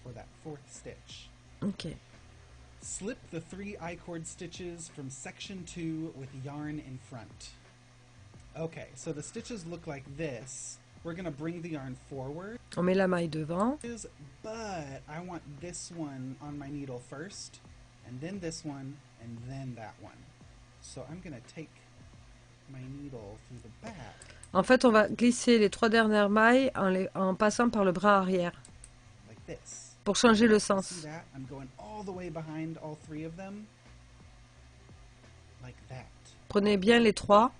S2: for that fourth stitch.
S1: Ok.
S2: Slip the 3 I-cord stitches from section 2 with yarn in front. Okay, so the stitches look like this. We're going to bring the yarn forward,
S1: On met la maille devant.
S2: but I want this one on my needle first, and then this one, and then that one. So I'm going to take my needle through the back.
S1: En fait, on va glisser les 3 dernières mailles en passant par le bras arrière
S2: Like this.
S1: pour changer le
S2: See
S1: sens.
S2: that? I'm going all the way behind all 3 of them. Like that.
S1: Prenez bien les 3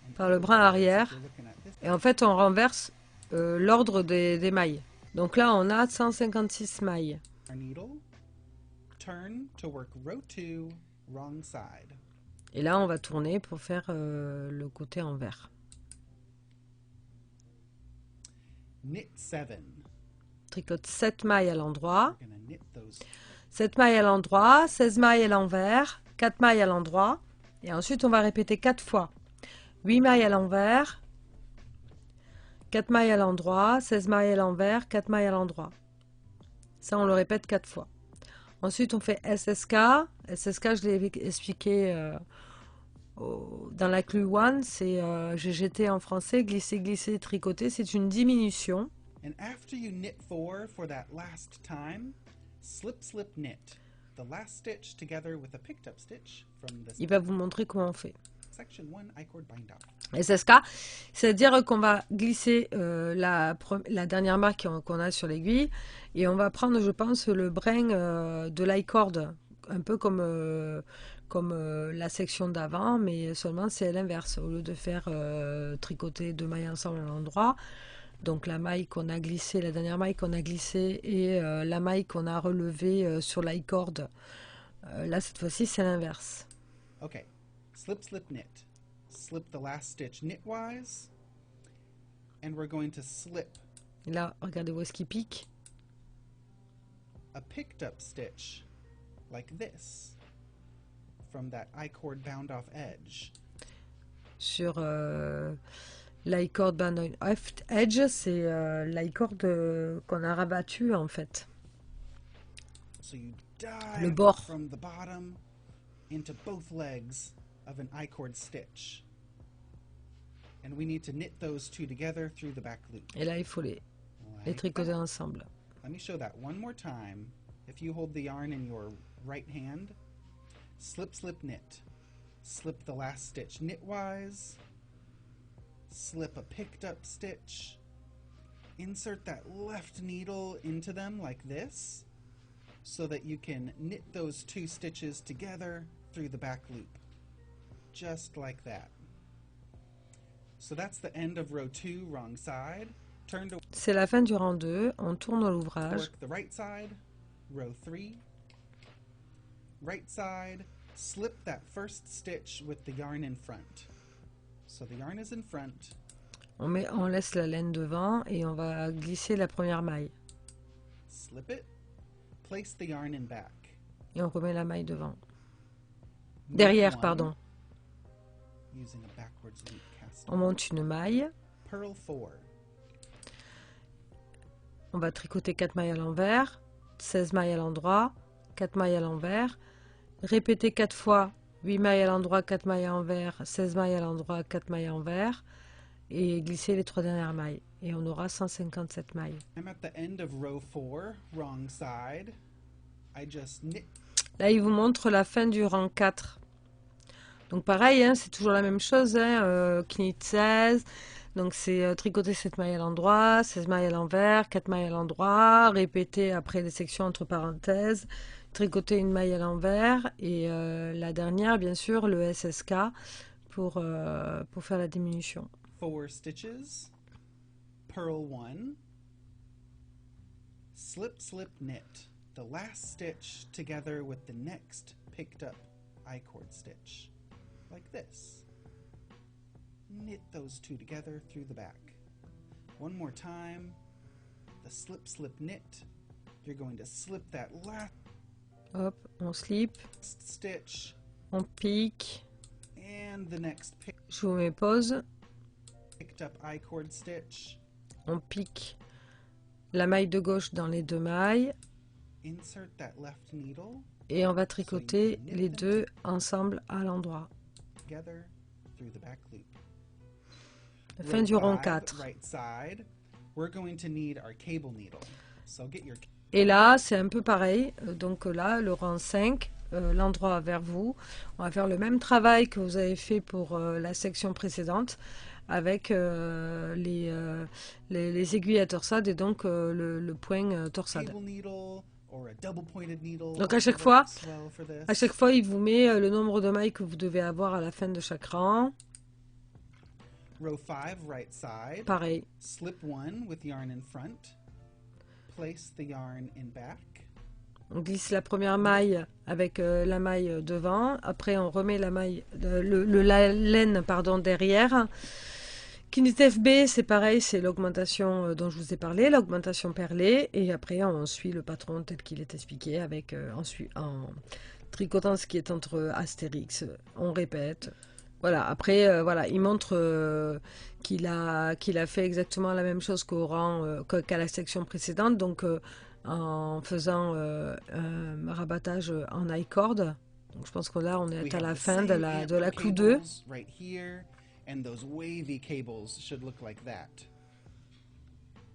S2: And
S1: par le bras arrière.
S2: you're looking at this.
S1: Et en fait, on renverse l'ordre des mailles. Donc là, on a 156 mailles.
S2: Our needle, turn to work row 2, wrong side.
S1: Et là, on va tourner pour faire le côté envers.
S2: Knit 7.
S1: Tricote 7 mailles à l'endroit.
S2: We're going to knit those
S1: 7 mailles à l'endroit, 16 mailles à l'envers, 4 mailles à l'endroit. Et ensuite, on va répéter 4 fois. 8 mailles à l'envers, 4 mailles à l'endroit, 16 mailles à l'envers, 4 mailles à l'endroit. Ça, on le répète 4 fois. Ensuite, on fait SSK. SSK, je l'ai expliqué dans la clue 1. C'est GGT en français, glisser, glisser, tricoter. C'est une diminution.
S2: And after you knit 4 for that last time, slip, slip, knit. The last stitch together with a picked up stitch from this
S1: Il va vous montrer comment on fait.
S2: section 1 I-cord bind off.
S1: SSK, c'est-à-dire qu'on va glisser la dernière marque qu'on a sur l'aiguille et on va prendre, je pense, le brin de l'i-cord, un peu comme comme la section d'avant, mais seulement c'est à l'inverse. Au lieu de faire tricoter 2 mailles ensemble à l'endroit, donc la maille qu'on a glissée, la dernière maille qu'on a glissée et la maille qu'on a relevée sur l'i-cord, là cette fois-ci c'est l'inverse.
S2: Okay, slip, slip, knit. Slip the last stitch knitwise, and we're going to slip
S1: Et là, regardez où est-ce qu'il pique.
S2: a picked up stitch like this from that I-cord bound off edge.
S1: Sur l'i-cord band off edge, c'est l'i-cord qu'on a rabattu en fait.
S2: So you
S1: Le
S2: dive
S1: bord.
S2: from the bottom into both legs of an I-cord stitch. And we need to knit those two together through the back loop.
S1: Et là, il faut les
S2: Like
S1: tricoter
S2: that.
S1: ensemble.
S2: Let me show that one more time. If you hold the yarn in your right hand, slip, slip, knit. Slip the last stitch knitwise. Slip a picked up stitch. Insert that left needle into them like this so that you can knit those two stitches together through the back loop. Just like that. So that's the end of row 2, wrong side. Turn to
S1: C'est la fin du rang 2, on tourne l'ouvrage.
S2: work the right side, row 3. Right side, slip that first stitch with the yarn in front. So the yarn is in front.
S1: On laisse la laine devant et on va glisser la première maille.
S2: Slip it, place the yarn in back.
S1: Et on remet la maille devant.
S2: Knit
S1: Derrière,
S2: one,
S1: pardon.
S2: using a backwards loop cast
S1: On monte une maille.
S2: Purl 4.
S1: On va tricoter 4 mailles à l'envers, 16 mailles à l'endroit, 4 mailles à l'envers. Répéter 4 fois, 8 mailles à l'endroit, 4 mailles à l'envers, 16 mailles à l'endroit, 4 mailles à l'envers. Et glisser les 3 dernières mailles. Et on aura 157 mailles.
S2: I'm at the end of row 4, wrong side. I just knit.
S1: Là, il vous montre la fin du rang 4. Donc pareil, hein, c'est toujours la même chose. Knit 16. Donc c'est tricoter 7 mailles à l'endroit, 16 mailles à l'envers, 4 mailles à l'endroit. Répéter après les sections entre parenthèses. Tricoter une maille à l'envers. Et la dernière, bien sûr, le SSK pour faire la diminution.
S2: 4 stitches, purl 1, slip, slip, knit the last stitch together with the next picked up I-cord stitch, like this. Knit those two together through the back. One more time, the slip, slip, knit. You're going to slip that last
S1: Hop, on slip,
S2: stitch
S1: on pique.
S2: and the next
S1: Je vous mets pause.
S2: picked up I-cord stitch.
S1: On pique la maille de gauche dans les 2 mailles.
S2: Insert that left needle
S1: Et on va tricoter les 2 ensemble à l'endroit.
S2: together through the back loop.
S1: La fin
S2: Row
S1: du rang
S2: 5,
S1: 4.
S2: right side, we're going to need our cable needle. So get your
S1: Et là, c'est un peu pareil. Donc là, le rang 5, l'endroit vers vous. On va faire le même travail que vous avez fait pour la section précédente avec les aiguilles à torsade et donc le point torsade.
S2: cable needle or a double pointed needle.
S1: Donc à chaque fois,
S2: works well for this.
S1: À chaque fois, il vous met le nombre de mailles que vous devez avoir à la fin de chaque rang.
S2: Row 5, right side,
S1: Pareil.
S2: slip 1 with yarn in front. Place the yarn in back.
S1: On glisse la première maille avec la maille devant. Après, on remet la maille, la laine pardon, derrière. Knit FB, c'est pareil, c'est l'augmentation dont je vous ai parlé, l'augmentation perlée. Et après, on suit le patron tel qu'il est expliqué avec en tricotant ce qui est entre astérix. On répète. Voilà, après, voilà, il montre qu'il a fait exactement la même chose qu'à la section précédente. Donc, en faisant un rabattage en I-cord. Donc je pense que là on
S2: We
S1: est à
S2: have
S1: la
S2: the
S1: fin
S2: same
S1: de la
S2: antler
S1: clou 2.
S2: cables right here, and those wavy cables should look like that.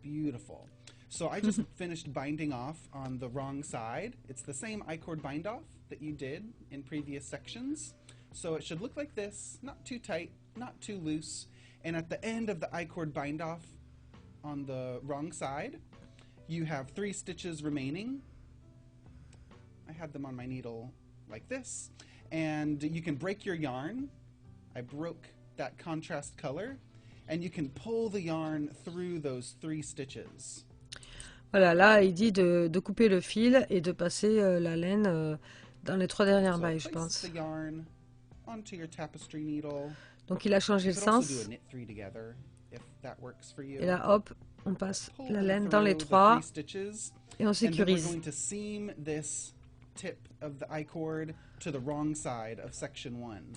S2: Beautiful. So I just finished binding off on the wrong side. It's the same I-cord bind off that you did in previous sections. So it should look like this, not too tight, not too loose. And at the end of the I-cord bind off on the wrong side, you have 3 stitches remaining. I had them on my needle like this. And you can break your yarn. I broke that contrast color. And you can pull the yarn through those 3 stitches.
S1: Voilà, là, il dit de couper le fil et de passer la laine dans les 3 dernières mailles, je pense.
S2: The yarn onto your tapestry needle.
S1: Donc il a changé le sens. Et là, hop, on passe la laine dans les 3 et on sécurise.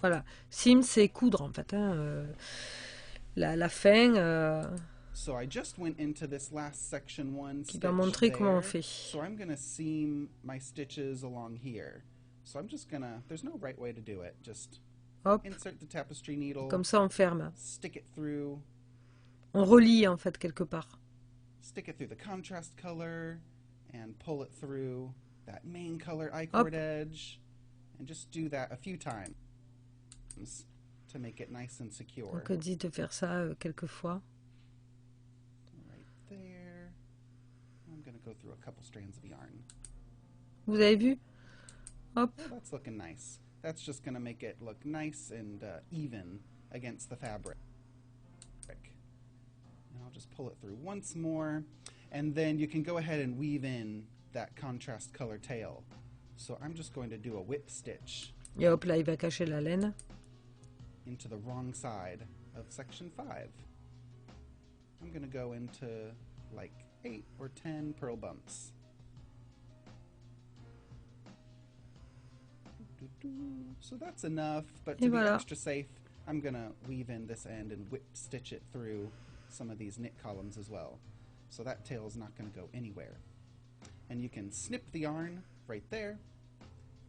S1: Voilà, seam c'est coudre en fait, hein, la fin qui va montrer comment on fait.
S2: So I'm going to seam my stitches along here. So I'm just going to, there's no right way to do it, just
S1: hop,
S2: insert the tapestry needle,
S1: comme ça on ferme.
S2: Stick it through.
S1: On relie en fait quelque part.
S2: Stick it through the contrast color and pull it through that main color I-cord edge. And just do that a few times to make it nice and secure.
S1: Donc on dit de faire ça quelques fois.
S2: Right there. I'm going to go through a couple strands of yarn.
S1: Vous avez vu? Hop.
S2: Oh, that's looking nice. That's just going to make it look nice and even against the fabric. And I'll just pull it through once more. And then you can go ahead and weave in that contrast color tail. So I'm just going to do a whip stitch.
S1: Et hop, là, il va cacher la laine.
S2: Into the wrong side of section 5. I'm going to go into like 8 or 10 purl bumps. So that's enough, but to be extra safe, I'm going to weave in this end and whip stitch it through some of these knit columns as well. So that tail is not going to go anywhere. And you can snip the yarn right there,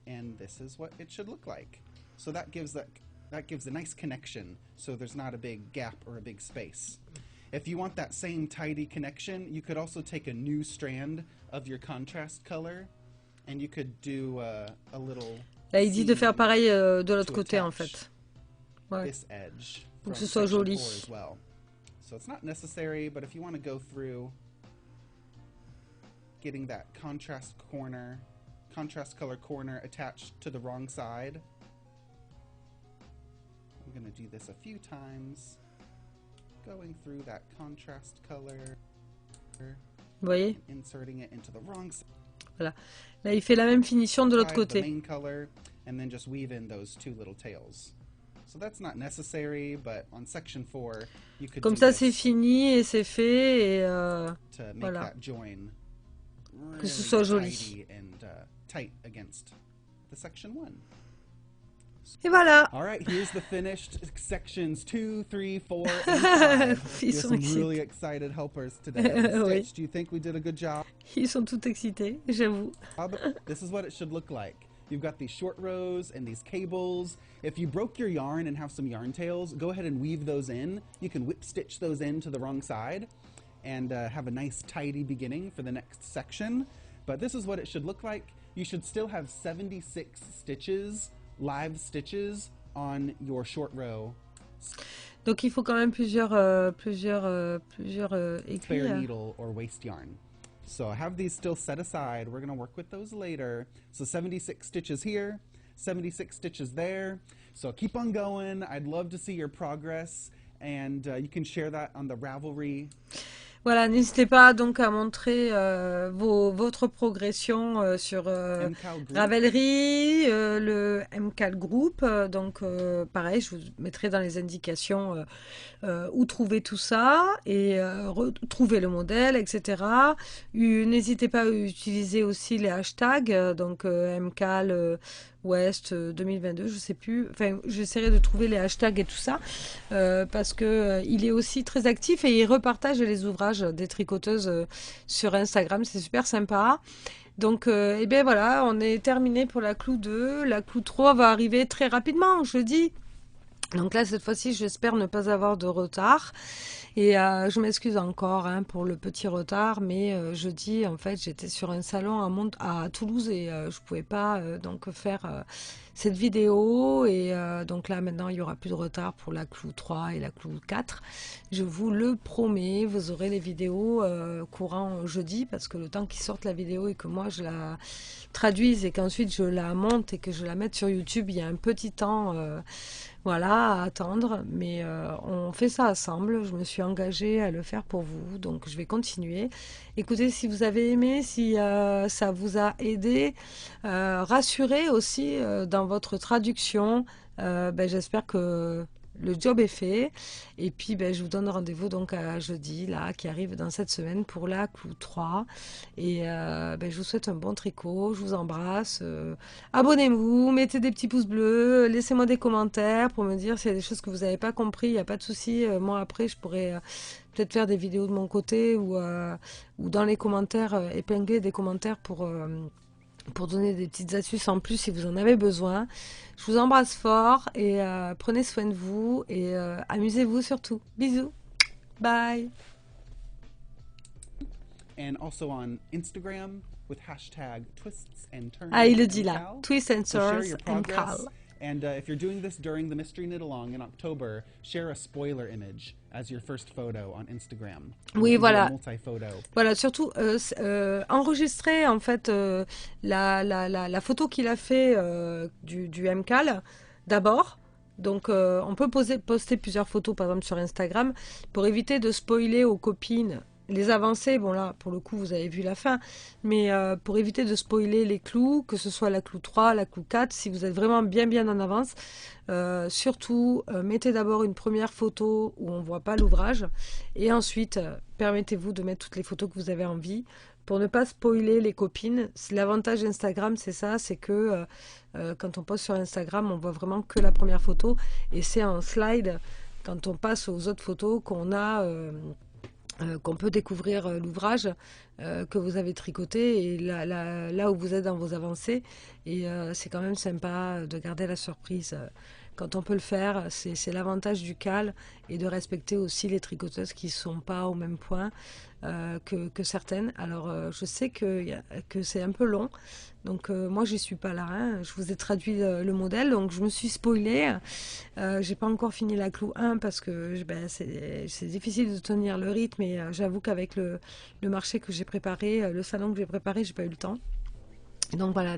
S2: and this is what it should look like. So that gives a nice connection, so there's not a big gap or a big space. If you want that same tidy connection, you could also take a new strand of your contrast color, and you could do a little...
S1: Là, il dit de faire pareil de l'autre côté, en fait. Ouais. Pour que ce soit joli.
S2: So it's not necessary, but if you want to go through getting that contrast color corner attached to the wrong side, I'm going to do this a few times, going through that contrast color,
S1: vous voyez?
S2: Inserting it into the wrong side.
S1: Voilà. Là, il fait la même finition de l'autre côté.
S2: Main color, and then just weave in those 2 little tails. So that's not necessary, but on section 4, you could
S1: Comme ça, c'est fini et c'est fait et
S2: voilà.
S1: Que ce soit joli.
S2: And, tight against the section 1.
S1: Et voilà.
S2: All right, here's the finished sections 2, 3, 4, and 5. You're some really excited helpers today.
S1: Oui.
S2: Do you think we did a good job?
S1: Ils sont tous excités, j'avoue.
S2: This is what it should look like. You've got these short rows and these cables. If you broke your yarn and have some yarn tails, go ahead and weave those in. You can whip stitch those in to the wrong side and have a nice tidy beginning for the next section. But this is what it should look like. You should still have 76 stitches, live stitches on your short row.
S1: Donc il faut quand même plusieurs aiguilles.
S2: Spare needle or waste yarn. So I have these still set aside. We're going to work with those later. So 76 stitches here, 76 stitches there. So keep on going. I'd love to see your progress, and you can share that on the Ravelry.
S1: Voilà, n'hésitez pas donc à montrer votre progression sur Ravelry, le MCAL Group. Donc pareil, je vous mettrai dans les indications où trouver tout ça et retrouver le modèle, etc. N'hésitez pas à utiliser aussi les hashtags, donc MCAL West 2022, je sais plus. Enfin, j'essaierai de trouver les hashtags et tout ça parce que il est aussi très actif et il repartage les ouvrages des tricoteuses sur Instagram. C'est super sympa. Donc, et bien voilà, on est terminé pour la clou 2. La clou 3 va arriver très rapidement, jeudi. Donc là, cette fois-ci, j'espère ne pas avoir de retard. Et je m'excuse encore hein, pour le petit retard, mais jeudi, en fait, j'étais sur un salon à Toulouse et je pouvais pas donc faire cette vidéo. Et donc là, maintenant, il y aura plus de retard pour la Clou 3 et la Clou 4. Je vous le promets, vous aurez les vidéos courant jeudi, parce que le temps qu'ils sortent la vidéo et que moi, je la traduise et qu'ensuite je la monte et que je la mette sur YouTube, il y a un petit temps... voilà, à attendre, mais on fait ça ensemble. Je me suis engagée à le faire pour vous, donc je vais continuer. Écoutez, si vous avez aimé, si ça vous a aidé, rassurez aussi dans votre traduction. Ben, j'espère que le job est fait. Et puis, ben, je vous donne rendez-vous donc à jeudi, là, qui arrive dans cette semaine pour la Clou 3. Et ben, je vous souhaite un bon tricot. Je vous embrasse. Abonnez-vous, mettez des petits pouces bleus, laissez-moi des commentaires pour me dire s'il y a des choses que vous n'avez pas compris. Il n'y a pas de souci. Moi, après, je pourrais peut-être faire des vidéos de mon côté ou dans les commentaires, épingler des commentaires pour donner des petites astuces en plus si vous en avez besoin. Je vous embrasse fort et prenez soin de vous et amusez-vous surtout. Bisous. Bye.
S2: And also on Instagram with hashtag twists and turns
S1: Ah, il le dit
S2: and
S1: là.
S2: Cal.
S1: Twists and
S2: So share
S1: turns
S2: your
S1: and
S2: progress.
S1: Cal.
S2: And if you're doing this during the Mystery Knit Along in October, share a spoiler image as your first photo on Instagram.
S1: Oui, voilà.
S2: Multi-photo.
S1: Voilà, surtout enregistrer en fait la photo qu'il a fait du MCAL d'abord. Donc on peut poster plusieurs photos par exemple sur Instagram pour éviter de spoiler aux copines les avancées. Bon là pour le coup vous avez vu la fin, mais pour éviter de spoiler les clous, que ce soit la clou 3, la clou 4, si vous êtes vraiment bien en avance, surtout mettez d'abord une première photo où on voit pas l'ouvrage et ensuite permettez-vous de mettre toutes les photos que vous avez envie pour ne pas spoiler les copines. L'avantage d'Instagram, c'est ça, c'est que quand on poste sur Instagram, on voit vraiment que la première photo et c'est un slide quand on passe aux autres photos qu'on a, qu'on peut découvrir l'ouvrage que vous avez tricoté et là où vous êtes dans vos avancées. Et c'est quand même sympa de garder la surprise. Quand on peut le faire, c'est l'avantage du cal et de respecter aussi les tricoteuses qui ne sont pas au même point que certaines. Alors je sais que c'est un peu long, donc moi j'y suis pas là, hein. Je vous ai traduit le modèle, donc je me suis spoilée. J'ai pas encore fini la clou 1 parce que ben, c'est difficile de tenir le rythme et j'avoue qu'avec le marché que j'ai préparé, le salon que j'ai préparé, j'ai pas eu le temps. Donc voilà,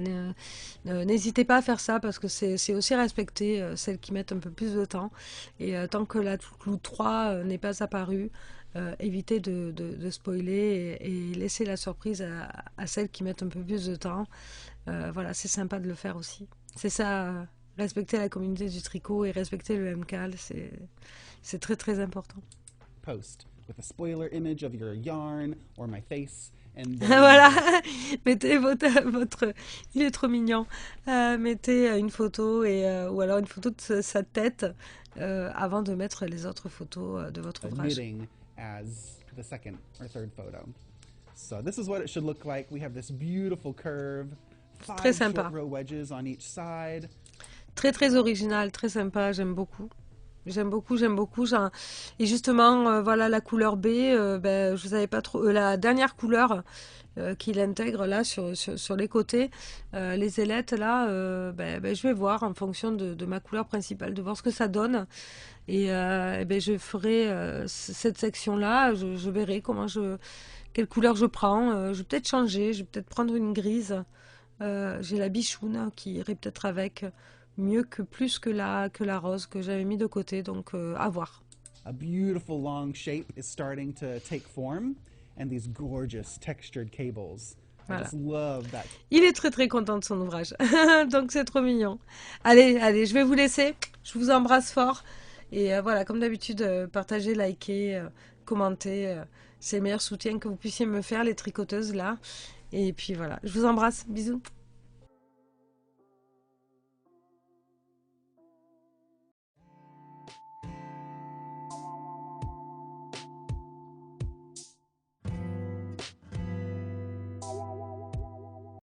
S1: n'hésitez pas à faire ça parce que c'est aussi respecter celles qui mettent un peu plus de temps. Et tant que la clou 3 n'est pas apparue, évitez de spoiler et laisser la surprise à celles qui mettent un peu plus de temps. Voilà, c'est sympa de le faire aussi. C'est ça, respecter la communauté du tricot et respecter le MCAL, c'est très important.
S2: Post with a spoiler image of your yarn or my face. And
S1: Voilà, mettez votre... Il est trop mignon. Mettez une photo ou alors une photo de sa tête avant de mettre les autres photos de votre ouvrage.
S2: knitting as the second or third photo. So this is what it should look like. We have this beautiful curve.
S1: Très
S2: 5
S1: sympa.
S2: short row wedges on each side.
S1: Très original, très sympa, j'aime beaucoup. J'aime beaucoup. Et justement, voilà la couleur B, ben, je savais pas trop. La dernière couleur qu'il intègre là sur les côtés, les ailettes là, ben, je vais voir en fonction de ma couleur principale, de voir ce que ça donne. Et ben, je ferai cette section là, je verrai quelle couleur je prends. Je vais peut-être changer, je vais peut-être prendre une grise. J'ai la bichoune qui irait peut-être avec. Mieux que plus que la rose que j'avais mis de côté, donc à voir.
S2: A beautiful long shape is starting to take form, and these gorgeous textured cables.
S1: Voilà.
S2: I just love that.
S1: Il est très content de son ouvrage, donc c'est trop mignon. Allez, je vais vous laisser. Je vous embrasse fort et voilà, comme d'habitude, partagez, likez, commentez. C'est le meilleur soutien que vous puissiez me faire, les tricoteuses là. Et puis voilà, je vous embrasse, bisous.